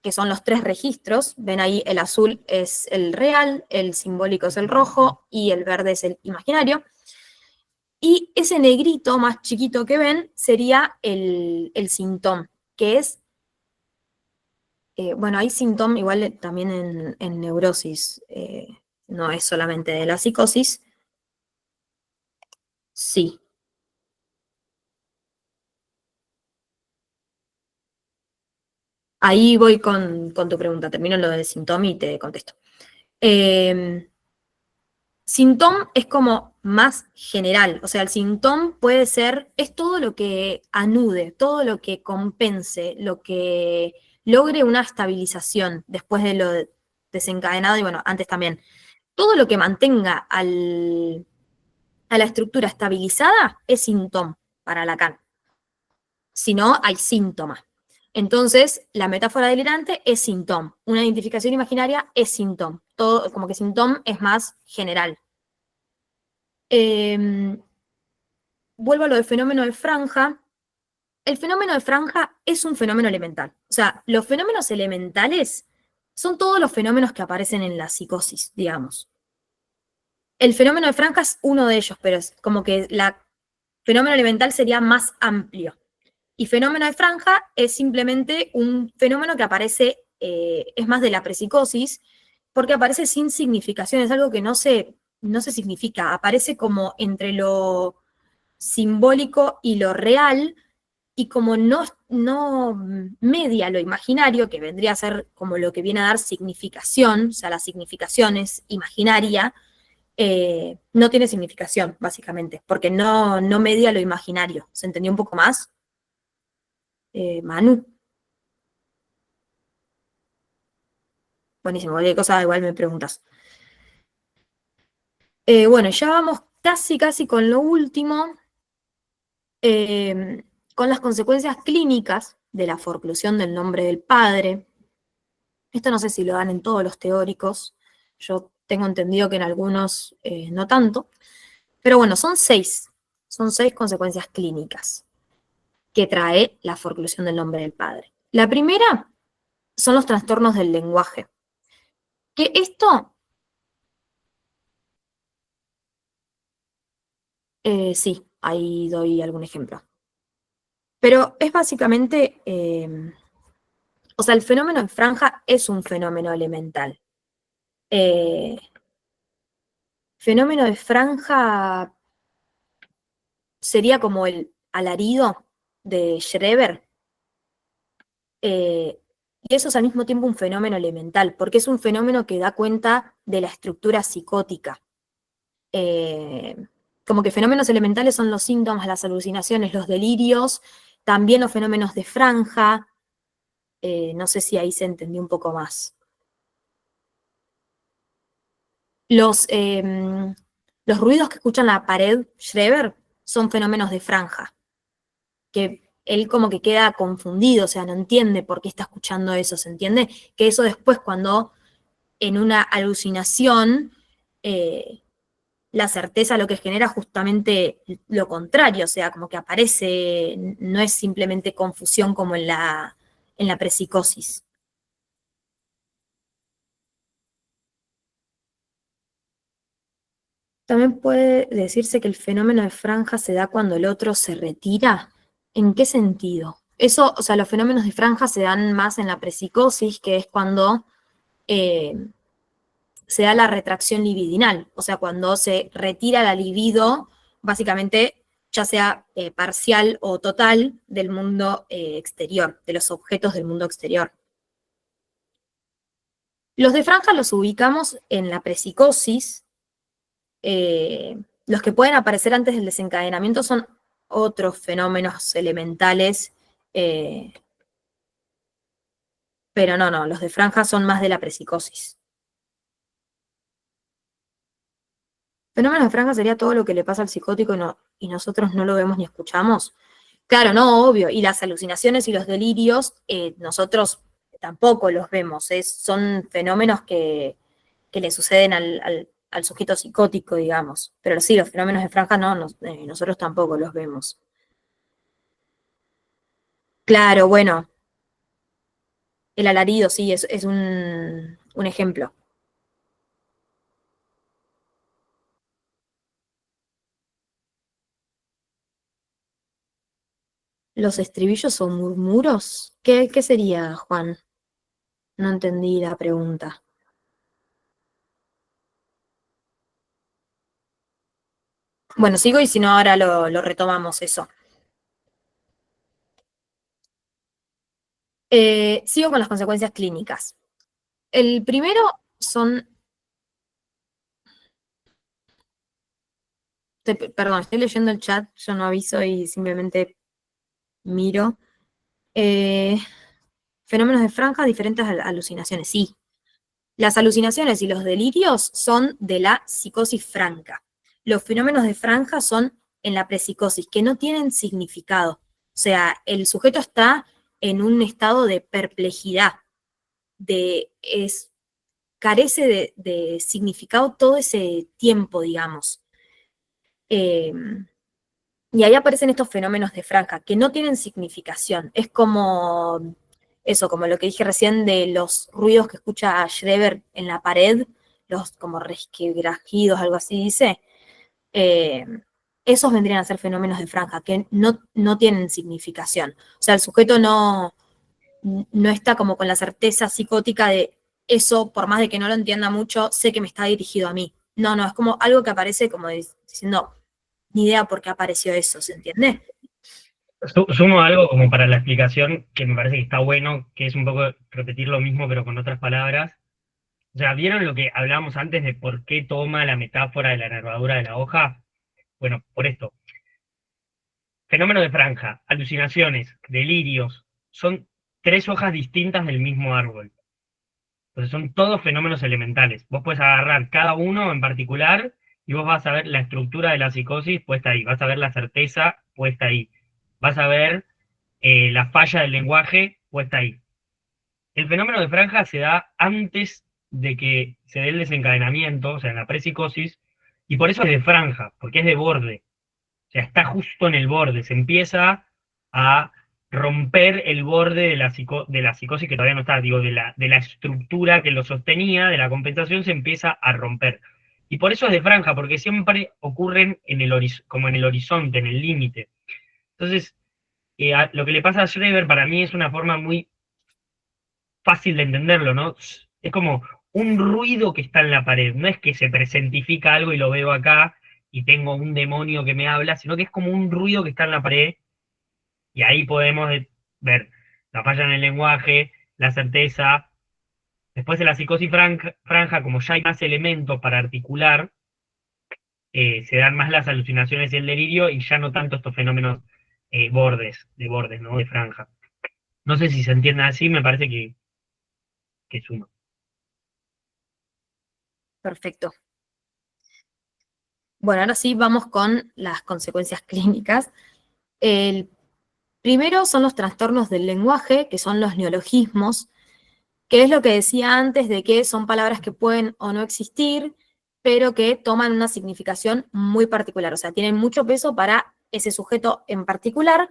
que son los 3 registros. Ven ahí, el azul es el real, el simbólico es el rojo y el verde es el imaginario. Y ese negrito más chiquito que ven sería el síntoma, que es, bueno, hay síntoma igual también en neurosis, no es solamente de la psicosis. Sí. Ahí voy con tu pregunta, termino lo del síntoma y te contesto. Síntoma es como más general, o sea, el síntoma puede ser, es todo lo que anude, todo lo que compense, lo que logre una estabilización después de lo desencadenado y bueno, antes también. Todo lo que mantenga a la estructura estabilizada es síntoma para Lacan. Si no, hay síntoma. Entonces, la metáfora delirante es síntoma. Una identificación imaginaria es síntoma. Todo, como que síntoma es más general. Vuelvo a lo del fenómeno de franja. El fenómeno de franja es un fenómeno elemental. O sea, los fenómenos elementales son todos los fenómenos que aparecen en la psicosis, digamos. El fenómeno de franja es uno de ellos, pero es como que el fenómeno elemental sería más amplio. Y fenómeno de franja es simplemente un fenómeno que aparece, es más de la prepsicosis, porque aparece sin significación, es algo que no se significa, aparece como entre lo simbólico y lo real, y como no media lo imaginario, que vendría a ser como lo que viene a dar significación, o sea, la significación es imaginaria, no tiene significación, básicamente, porque no media lo imaginario. ¿Se entendió un poco más? Manu. Buenísimo, cualquier cosa igual me preguntas. Bueno, ya vamos casi con lo último, eh, con las consecuencias clínicas de la forclusión del nombre del padre. Esto no sé si lo dan en todos los teóricos, yo tengo entendido que en algunos no tanto, pero bueno, son seis consecuencias clínicas que trae la forclusión del nombre del padre. La primera son los trastornos del lenguaje, que esto, sí, ahí doy algún ejemplo. Pero es básicamente, o sea, el fenómeno de franja es un fenómeno elemental. Eh, Fenómeno de franja sería como el alarido de Schreber, y eso es al mismo tiempo un fenómeno elemental, porque es un fenómeno que da cuenta de la estructura psicótica. Eh, Como que fenómenos elementales son los síntomas, las alucinaciones, los delirios, también los fenómenos de franja. No sé si ahí se entendió un poco más. Los ruidos que escucha en la pared Schreber son fenómenos de franja, que él como que queda confundido, o sea, no entiende por qué está escuchando eso, ¿se entiende? Que eso después cuando en una alucinación, la certeza lo que genera justamente lo contrario, o sea, como que aparece, no es simplemente confusión como en la prepsicosis. También puede decirse que el fenómeno de franja se da cuando el otro se retira. ¿En qué sentido? Eso, o sea, los fenómenos de franja se dan más en la prepsicosis, que es cuando eh, se da la retracción libidinal, o sea, cuando se retira la libido, básicamente, ya sea parcial o total, del mundo exterior, de los objetos del mundo exterior. Los de franja los ubicamos en la prepsicosis. Los que pueden aparecer antes del desencadenamiento son otros fenómenos elementales, eh, pero no, los de franja son más de la prepsicosis. Fenómenos de franja sería todo lo que le pasa al psicótico y nosotros no lo vemos ni escuchamos. Claro, no, obvio, y las alucinaciones y los delirios, nosotros tampoco los vemos, son fenómenos que le suceden al sujeto psicótico, digamos. Pero sí, los fenómenos de franja no, nosotros tampoco los vemos. Claro, bueno, el alarido, sí, es un ejemplo. los estribillos o murmuros. ¿Qué sería, Juan? No entendí la pregunta. Bueno, sigo y si no, ahora lo retomamos eso. Sigo con las consecuencias clínicas. El primero son... Perdón, estoy leyendo el chat, yo no aviso y simplemente miro. Fenómenos de franja diferentes a alucinaciones. Sí, las alucinaciones y los delirios son de la psicosis franca. Los fenómenos de franja son en la prepsicosis, que no tienen significado. O sea, el sujeto está en un estado de perplejidad, carece de significado todo ese tiempo, digamos. Y ahí aparecen estos fenómenos de franja, que no tienen significación. Es como eso, como lo que dije recién de los ruidos que escucha Schreber en la pared, los como resquebrajidos, algo así dice. eh, Esos vendrían a ser fenómenos de franja, que no tienen significación. O sea, el sujeto no está como con la certeza psicótica de eso, por más de que no lo entienda mucho, sé que me está dirigido a mí. No, es como algo que aparece como diciendo, ni idea por qué apareció eso, ¿se entiende? Sumo algo como para la explicación que me parece que está bueno, que es un poco repetir lo mismo pero con otras palabras. O sea, ¿vieron lo que hablábamos antes de por qué toma la metáfora de la nervadura de la hoja? Bueno, por esto. Fenómeno de franja, alucinaciones, delirios, son tres hojas distintas del mismo árbol. Entonces son todos fenómenos elementales. Vos puedes agarrar cada uno en particular y vos vas a ver la estructura de la psicosis puesta ahí, vas a ver la certeza puesta ahí, vas a ver la falla del lenguaje puesta ahí. El fenómeno de franja se da antes de que se dé el desencadenamiento, o sea, en la prepsicosis, y por eso es de franja, porque es de borde. O sea, está justo en el borde, se empieza a romper el borde de la psicosis que todavía no está, digo, de la estructura que lo sostenía, de la compensación, se empieza a romper. Y por eso es de franja, porque siempre ocurren como en el horizonte, en el límite. Entonces, lo que le pasa a Schreber para mí es una forma muy fácil de entenderlo, ¿no? Es como un ruido que está en la pared, no es que se presentifica algo y lo veo acá y tengo un demonio que me habla, sino que es como un ruido que está en la pared y ahí podemos ver la falla en el lenguaje, la certeza. Después de la psicosis franja, como ya hay más elementos para articular, se dan más las alucinaciones y el delirio y ya no tanto estos fenómenos de bordes, ¿no? De franja. No sé si se entiende así, me parece que suma. Perfecto. Bueno, ahora sí vamos con las consecuencias clínicas. El primero son los trastornos del lenguaje, que son los neologismos, que es lo que decía antes de que son palabras que pueden o no existir, pero que toman una significación muy particular. O sea, tienen mucho peso para ese sujeto en particular.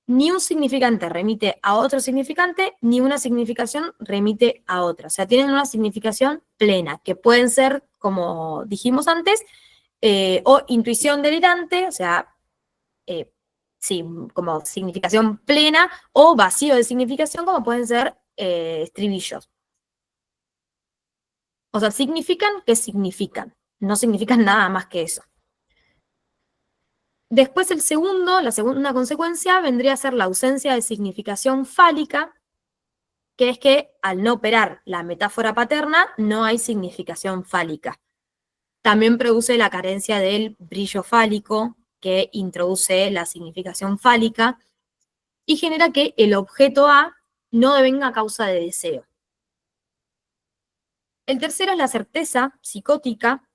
Ni un significante remite a otro significante, ni una significación remite a otra. O sea, tienen una significación plena, que pueden ser, como dijimos antes, o intuición delirante, o sea, sí, como significación plena, o vacío de significación, como pueden ser estribillos. O sea, significan que significan, no significan nada más que eso. Después la segunda consecuencia vendría a ser la ausencia de significación fálica, que es que al no operar la metáfora paterna, no hay significación fálica. También produce la carencia del brillo fálico, que introduce la significación fálica, y genera que el objeto A no devenga a causa de deseo. El tercero es la certeza psicótica,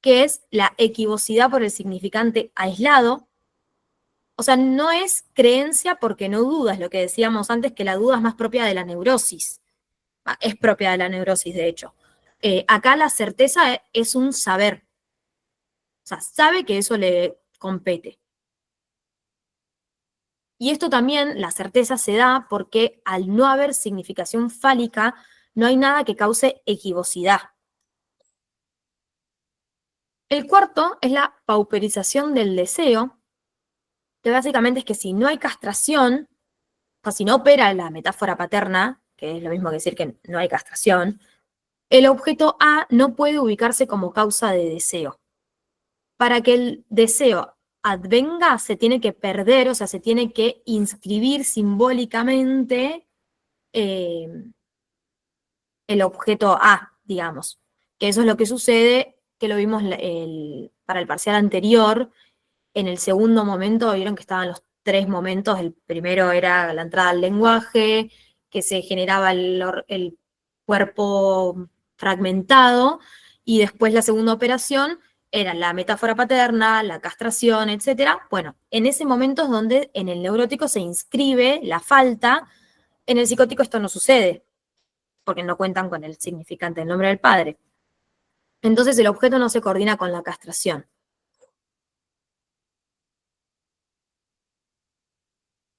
que es la equivocidad por el significante aislado. O sea, no es creencia porque no dudas, lo que decíamos antes, que la duda es más propia de la neurosis. Es propia de la neurosis, de hecho. Acá la certeza es un saber. O sea, sabe que eso le compete. Y esto también, la certeza se da porque al no haber significación fálica, no hay nada que cause equivocidad. El cuarto es la pauperización del deseo, que básicamente es que si no hay castración, o si no opera la metáfora paterna, que es lo mismo que decir que no hay castración, el objeto A no puede ubicarse como causa de deseo. Para que el deseo advenga, se tiene que perder, o sea, se tiene que inscribir simbólicamente el objeto A, digamos. Que eso es lo que sucede, que lo vimos para el parcial anterior. En el segundo momento, vieron que estaban los 3 momentos. El primero era la entrada al lenguaje, que se generaba el cuerpo fragmentado, y después la segunda operación era la metáfora paterna, la castración, etcétera. Bueno, en ese momento es donde en el neurótico se inscribe la falta. En el psicótico esto no sucede, porque no cuentan con el significante del nombre del padre. Entonces el objeto no se coordina con la castración.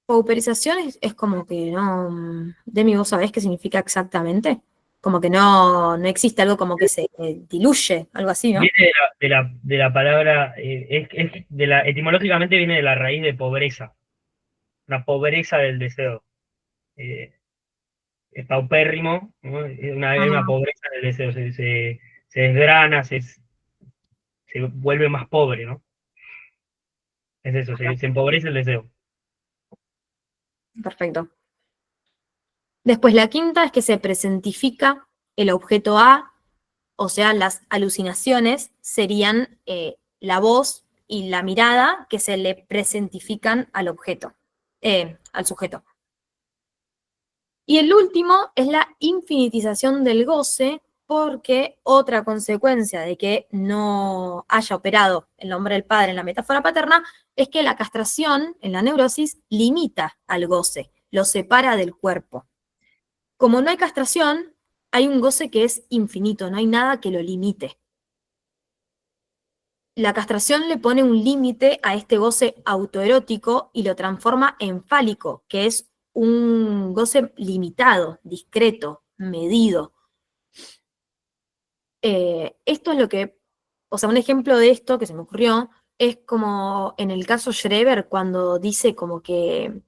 Pauperización es como que no. Demi, ¿vos sabés qué significa exactamente? Como que no existe algo como que se diluye, algo así, ¿no? Viene de la palabra, etimológicamente viene de la raíz de pobreza, una pobreza del deseo. Es paupérrimo, ¿no? Es una Ah, pobreza del deseo, se desgrana, se vuelve más pobre, ¿no? Es eso, se empobrece el deseo. perfecto. Después la quinta es que se presentifica el objeto A, o sea, las alucinaciones serían la voz y la mirada que se le presentifican al objeto, al sujeto. Y el último es la infinitización del goce, porque otra consecuencia de que no haya operado el nombre del padre en la metáfora paterna es que la castración en la neurosis limita al goce, lo separa del cuerpo. Como no hay castración, hay un goce que es infinito, no hay nada que lo limite. La castración le pone un límite a este goce autoerótico y lo transforma en fálico, que es un goce limitado, discreto, medido. Esto es lo que, o sea, un ejemplo de esto que se me ocurrió es como en el caso Schreber, cuando dice como que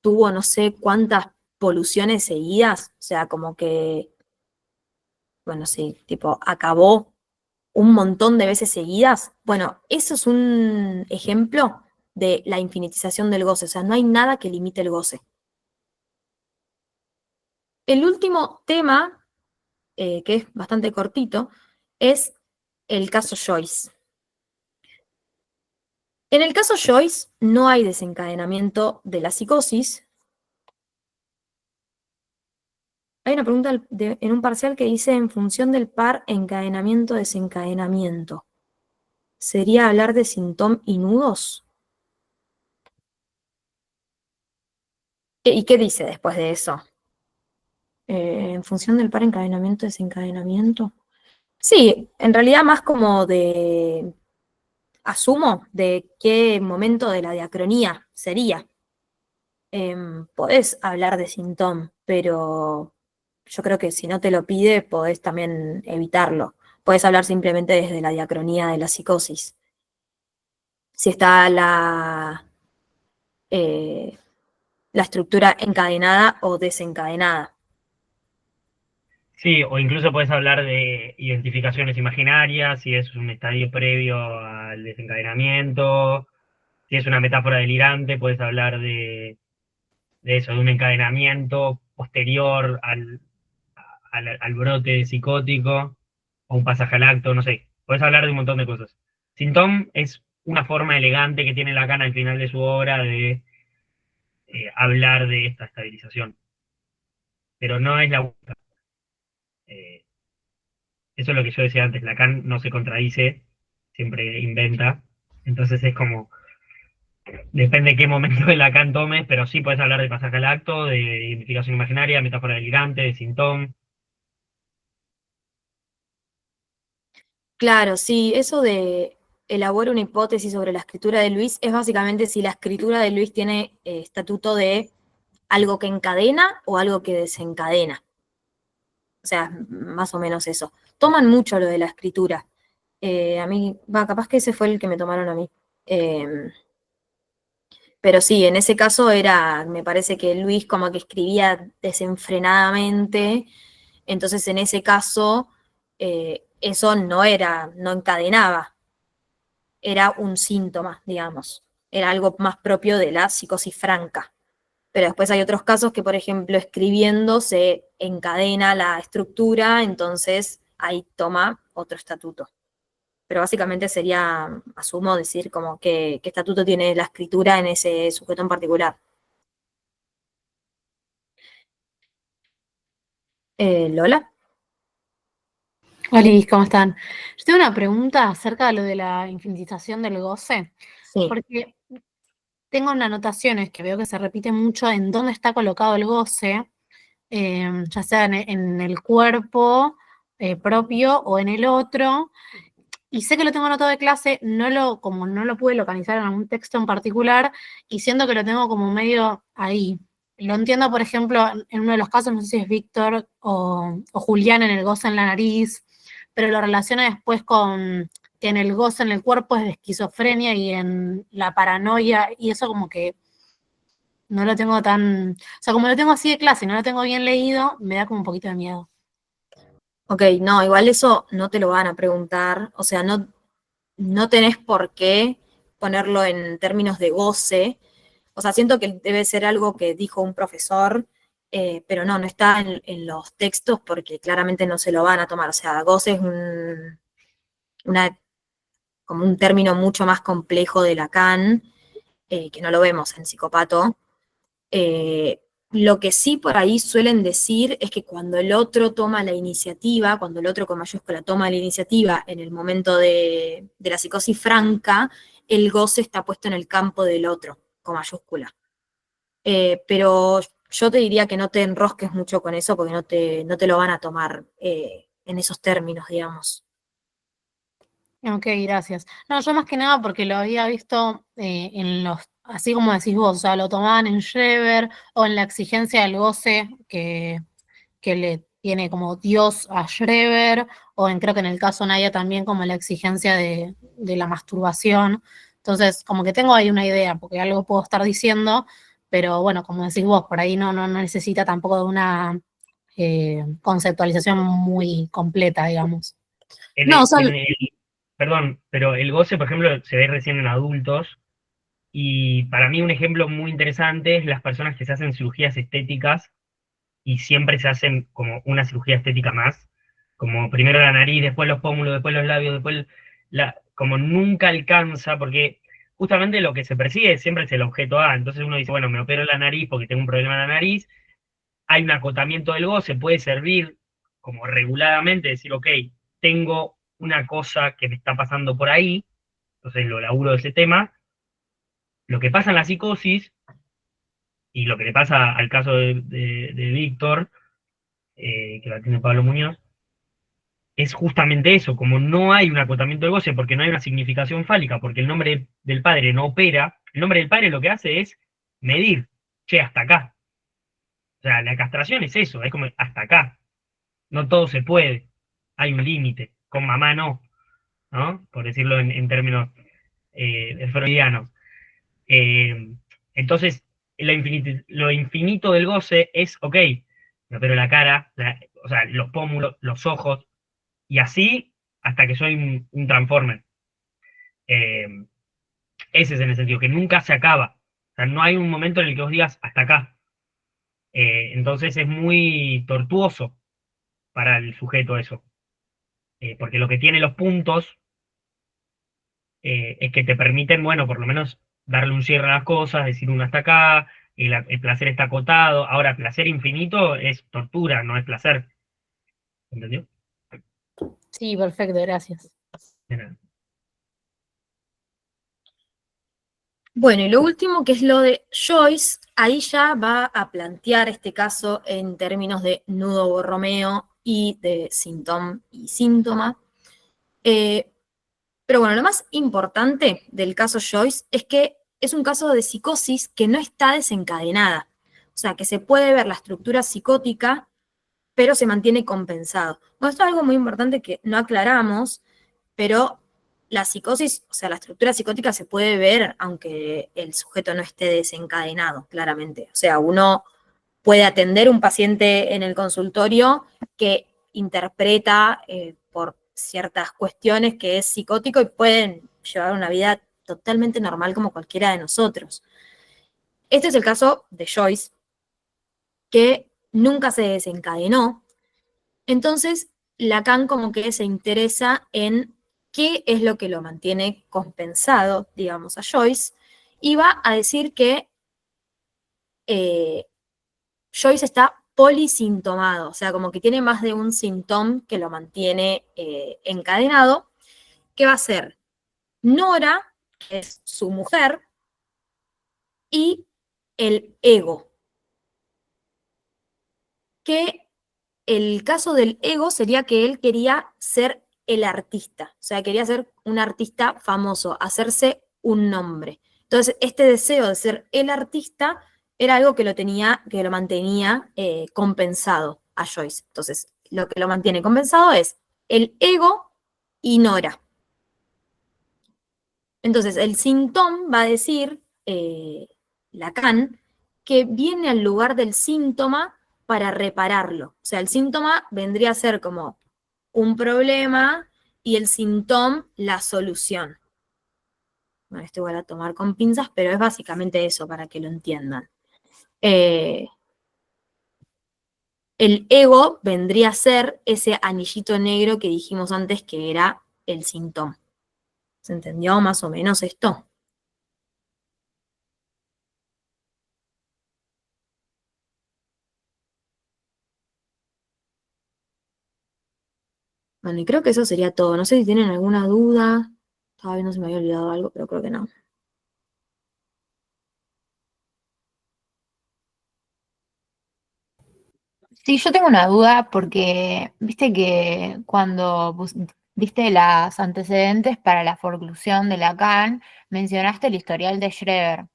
tuvo no sé cuántas poluciones seguidas, o sea, como que, bueno, sí, tipo, acabó un montón de veces seguidas. Bueno, eso es un ejemplo de la infinitización del goce, o sea, no hay nada que limite el goce. El último tema, que es bastante cortito, es el caso Joyce. En el caso Joyce no hay desencadenamiento de la psicosis. Hay una pregunta en un parcial que dice en función del par encadenamiento-desencadenamiento. ¿Sería hablar de sintoma y nudos? ¿Y qué dice después de eso? En función del par encadenamiento-desencadenamiento. Sí, en realidad más como asumo, de qué momento de la diacronía sería. Podés hablar de sintoma, pero yo creo que si no te lo pide, podés también evitarlo. Podés hablar simplemente desde la diacronía de la psicosis. Si está eh, la estructura encadenada o desencadenada. Sí, o incluso puedes hablar de identificaciones imaginarias, si es un estadio previo al desencadenamiento, si es una metáfora delirante, puedes hablar de eso, de un encadenamiento posterior al brote psicótico, o un pasaje al acto, no sé, puedes hablar de un montón de cosas. Sintóm es una forma elegante que tiene Lacan al final de su obra de hablar de esta estabilización, pero no es la única. Eh, Eso es lo que yo decía antes, Lacan no se contradice, siempre inventa, entonces es como, depende de qué momento de Lacan tomes, pero sí puedes hablar de pasaje al acto, de identificación imaginaria, metáfora delirante, de sintoma. Claro, sí, eso de elaborar una hipótesis sobre la escritura de Luis es básicamente si la escritura de Luis tiene estatuto de algo que encadena o algo que desencadena. O sea, más o menos eso. Toman mucho lo de la escritura. A mí, va, capaz que ese fue el que me tomaron a mí. Eh, Pero sí, en ese caso me parece que Luis como que escribía desenfrenadamente, entonces en ese caso eso no encadenaba, era un síntoma, digamos, era algo más propio de la psicosis franca. Pero después hay otros casos que, por ejemplo, escribiendo se encadena la estructura, entonces ahí toma otro estatuto. Pero básicamente sería, asumo, decir como qué estatuto tiene la escritura en ese sujeto en particular. ¿Lola? Hola, ¿cómo están? Yo tengo una pregunta acerca de lo de la infinitización del goce, Sí. porque tengo anotaciones que veo que se repite mucho en dónde está colocado el goce, ya sea en el cuerpo propio o en el otro, y sé que lo tengo anotado de clase, como no lo pude localizar en algún texto en particular, y siento que lo tengo como medio ahí. Lo entiendo, por ejemplo, en uno de los casos, no sé si es Víctor o Julián en el goce en la nariz, pero lo relaciona después con que en el goce en el cuerpo es de esquizofrenia y en la paranoia, y eso como que no lo tengo tan... O sea, como lo tengo así de clase y no lo tengo bien leído, me da como un poquito de miedo. Ok, no, igual eso no te lo van a preguntar, o sea, no tenés por qué ponerlo en términos de goce. O sea, siento que debe ser algo que dijo un profesor, pero no está en los textos porque claramente no se lo van a tomar. O sea, goce es como un término mucho más complejo de Lacan, que no lo vemos en Psicópato. Lo que sí por ahí suelen decir es que cuando el otro toma la iniciativa, cuando el otro con mayúscula toma la iniciativa en el momento de la psicosis franca, el goce está puesto en el campo del otro, con mayúscula. Pero yo te diría que no te enrosques mucho con eso porque no te lo van a tomar en esos términos, digamos. Ok, gracias. No, yo más que nada porque lo había visto en los, así como decís vos, o sea, lo tomaban en Schreber o en la exigencia del goce que le tiene como Dios a Schreber, o creo que en el caso Nadia también como la exigencia de la masturbación. Entonces, como que tengo ahí una idea, porque algo puedo estar diciendo, pero bueno, como decís vos, por ahí no necesita tampoco de una conceptualización muy completa, digamos. En No, el- son, en el- Perdón, pero el goce, por ejemplo, se ve recién en adultos. Y para mí un ejemplo muy interesante es las personas que se hacen cirugías estéticas y siempre se hacen como una cirugía estética más, como primero la nariz, después los pómulos, después los labios, después como nunca alcanza, porque justamente lo que se persigue siempre es el objeto A. Entonces uno dice, bueno, me opero la nariz porque tengo un problema en la nariz, hay un acotamiento del goce, puede servir como reguladamente, decir, ok, tengo una cosa que me está pasando por ahí, entonces lo laburo de ese tema. Lo que pasa en la psicosis y lo que le pasa al caso de Víctor, que la tiene Pablo Muñoz, es justamente eso, como no hay un acotamiento del goce, porque no hay una significación fálica, porque el nombre del padre no opera, el nombre del padre lo que hace es medir, che, hasta acá. O sea, la castración es eso, es como hasta acá. No todo se puede, hay un límite, con mamá no, ¿no? Por decirlo en términos freudianos. Eh, entonces, lo infinito del goce es, ok, me opero la cara, o sea, los pómulos, los ojos, y así hasta que soy un transformer. Eh, Ese es en el sentido, que nunca se acaba. O sea, no hay un momento en el que vos digas hasta acá. Entonces es muy tortuoso para el sujeto eso. Porque lo que tiene los puntos es que te permiten, bueno, por lo menos darle un cierre a las cosas, decir uno hasta acá, el placer está acotado. Ahora, placer infinito es tortura, no es placer. ¿Entendió? Sí, perfecto, gracias. De nada. bueno, y lo último que es lo de Joyce, ahí ya va a plantear este caso en términos de nudo borromeo y de síntoma y síntoma. Pero bueno, lo más importante del caso Joyce es que es un caso de psicosis que no está desencadenada. O sea, que se puede ver la estructura psicótica, pero se mantiene compensado. Bueno, esto es algo muy importante que no aclaramos, pero la psicosis, o sea, la estructura psicótica se puede ver aunque el sujeto no esté desencadenado, claramente. O sea, uno puede atender un paciente en el consultorio que interpreta por ciertas cuestiones que es psicótico y pueden llevar una vida totalmente normal como cualquiera de nosotros. Este es el caso de Joyce, que nunca se desencadenó. Entonces, Lacan como que se interesa en qué es lo que lo mantiene compensado, digamos, a Joyce, y va a decir que Joyce está polisintomado, o sea, como que tiene más de un síntoma que lo mantiene encadenado, que va a ser Nora, que es su mujer, y el ego, que el caso del ego sería que él quería ser el artista, o sea, quería ser un artista famoso, hacerse un nombre. Entonces, este deseo de ser el artista era algo que lo tenía, que lo mantenía compensado a Joyce. Entonces, lo que lo mantiene compensado es el ego y Nora. Entonces, el síntoma va a decir Lacan que viene al lugar del síntoma para repararlo. O sea, el síntoma vendría a ser como un problema y el síntoma la solución. Bueno, esto igual a tomar con pinzas, pero es básicamente eso para que lo entiendan. El ego vendría a ser ese anillito negro que dijimos antes que era el síntoma. ¿Se entendió más o menos esto? Bueno, y creo que eso sería todo. No sé si tienen alguna duda. Estaba viendo si me había olvidado algo, pero creo que no. Sí, yo tengo una duda porque viste que cuando diste las antecedentes para la forclusión de Lacan, mencionaste el historial de Schreber.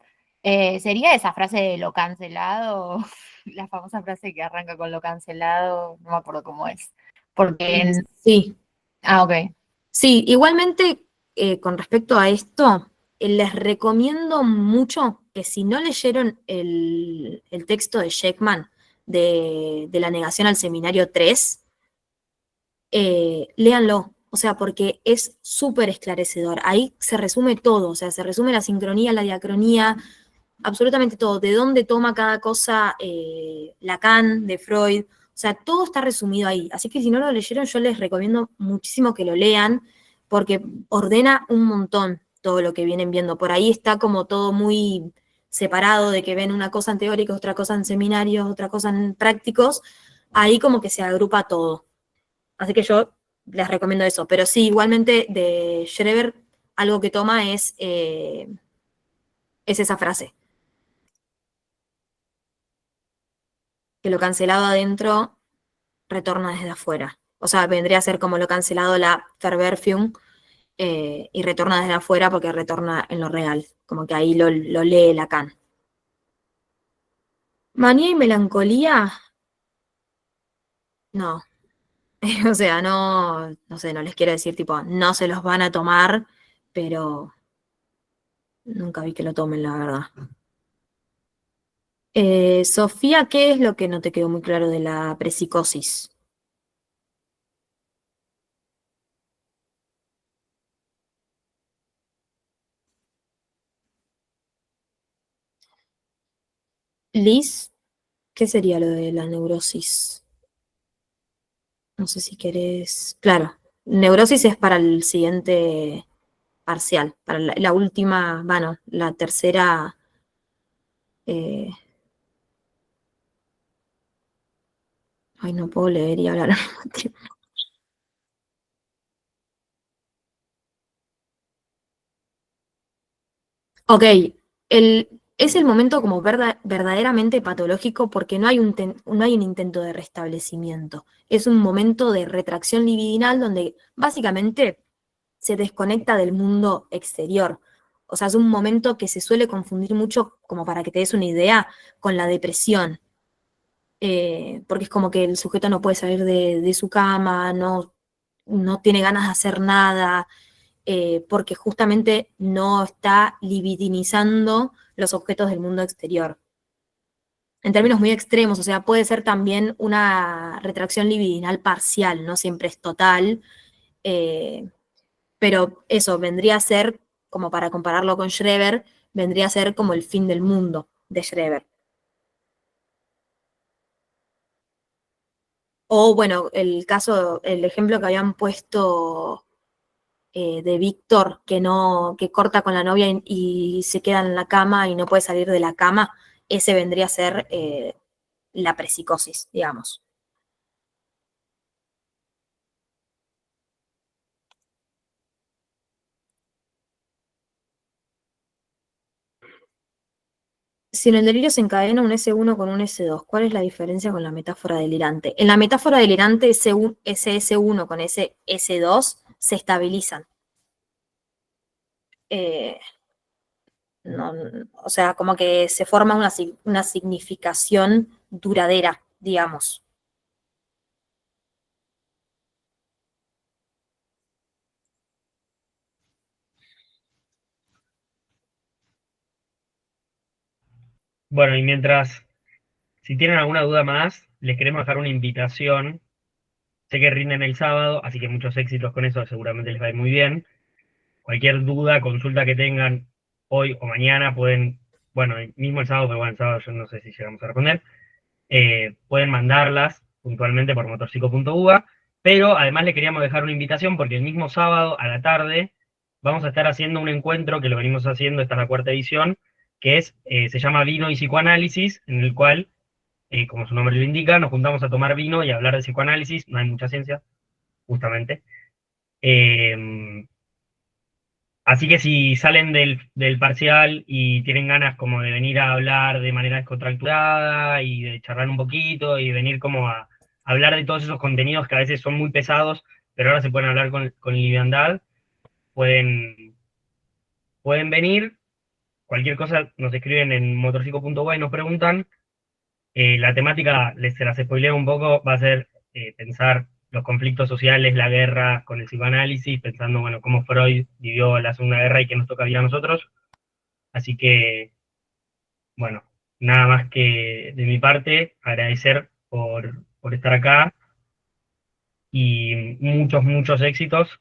¿Sería esa frase de lo cancelado? La famosa frase que arranca con lo cancelado, no me acuerdo cómo es. Porque Sí, Ah, ok. sí, igualmente con respecto a esto, les recomiendo mucho que si no leyeron el texto de Sheckman de la negación al seminario 3, léanlo, o sea, porque es súper esclarecedor. Ahí se resume todo, o sea, se resume la sincronía, la diacronía, absolutamente todo, de dónde toma cada cosa Lacan, de Freud, o sea, todo está resumido ahí. Así que si no lo leyeron, yo les recomiendo muchísimo que lo lean, porque ordena un montón todo lo que vienen viendo. Por ahí está como todo muy separado, de que ven una cosa en teóricos, otra cosa en seminarios, otra cosa en prácticos, ahí como que se agrupa todo. Así que yo les recomiendo eso. Pero sí, igualmente de Schreber, algo que toma es esa frase, que lo cancelado adentro retorna desde afuera. O sea, vendría a ser como lo cancelado la Verwerfung y retorna desde afuera porque retorna en lo real. Como que ahí lo lee Lacan. Manía y melancolía, no. O sea, no sé, no les quiero decir tipo, no se los van a tomar, pero nunca vi que lo tomen, la verdad. Sofía, ¿qué es lo que no te quedó muy claro de la prepsicosis? Liz, ¿qué sería lo de la neurosis? No sé si querés. Claro, neurosis es para el siguiente parcial, para la última, bueno, la tercera. eh, Ay, no puedo leer y hablar al mismo tiempo. Ok, es el momento como verdaderamente patológico porque no hay un intento de restablecimiento. Es un momento de retracción libidinal donde básicamente se desconecta del mundo exterior. O sea, es un momento que se suele confundir mucho, como para que te des una idea, con la depresión. Porque es como que el sujeto no puede salir de su cama, no tiene ganas de hacer nada, porque justamente no está libidinizando los objetos del mundo exterior. En términos muy extremos, o sea, puede ser también una retracción libidinal parcial, no siempre es total, eh, pero eso vendría a ser, como para compararlo con Schreber, vendría a ser como el fin del mundo de Schreber. O bueno, el ejemplo que habían puesto de Víctor, que no, que corta con la novia y se queda en la cama y no puede salir de la cama, ese vendría a ser la prepsicosis, digamos. Si en el delirio se encadena un S1 con un S2, ¿cuál es la diferencia con la metáfora delirante? En la metáfora delirante, ese S1 con ese S2 se estabilizan. Eh, o sea, como que se forma una significación duradera, digamos. Bueno, y mientras, si tienen alguna duda más, les queremos dejar una invitación. Sé que rinden el sábado, así que muchos éxitos con eso, seguramente les va a ir muy bien. Cualquier duda, consulta que tengan hoy o mañana, pueden, bueno, mismo el sábado, pero bueno, el sábado yo no sé si llegamos a responder, pueden mandarlas puntualmente por motorcico.uva, pero además le queríamos dejar una invitación porque el mismo sábado a la tarde vamos a estar haciendo un encuentro que lo venimos haciendo, esta es la cuarta edición, que es, se llama Vino y Psicoanálisis, en el cual, como su nombre lo indica, nos juntamos a tomar vino y a hablar de psicoanálisis, no hay mucha ciencia, justamente. Así que si salen del parcial y tienen ganas como de venir a hablar de manera descontracturada y de charlar un poquito y venir como a hablar de todos esos contenidos que a veces son muy pesados, pero ahora se pueden hablar con liviandad, pueden, pueden venir. Cualquier cosa nos escriben en motorcico.uy y nos preguntan. La temática, se las spoileo un poco, va a ser pensar los conflictos sociales, la guerra con el psicoanálisis, pensando, bueno, cómo Freud vivió la Segunda Guerra y qué nos toca vivir a nosotros. Así que, bueno, nada más que de mi parte, agradecer por estar acá y muchos, muchos éxitos.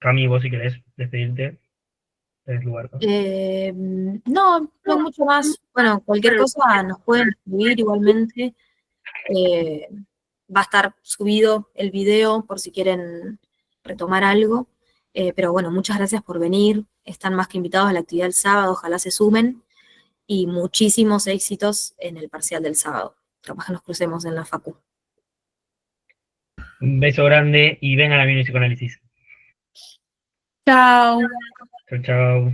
Cami, vos si querés despedirte del lugar. No mucho más. Bueno, cualquier cosa nos pueden escribir igualmente. Eh, Va a estar subido el video por si quieren retomar algo. Pero bueno, muchas gracias por venir. Están más que invitados a la actividad del sábado, ojalá se sumen. Y muchísimos éxitos en el parcial del sábado. Capaz que nos crucemos en la facu. Un beso grande y vengan a mi psicoanálisis. Chao. Chao, chao.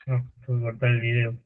No, tengo que cortar el video.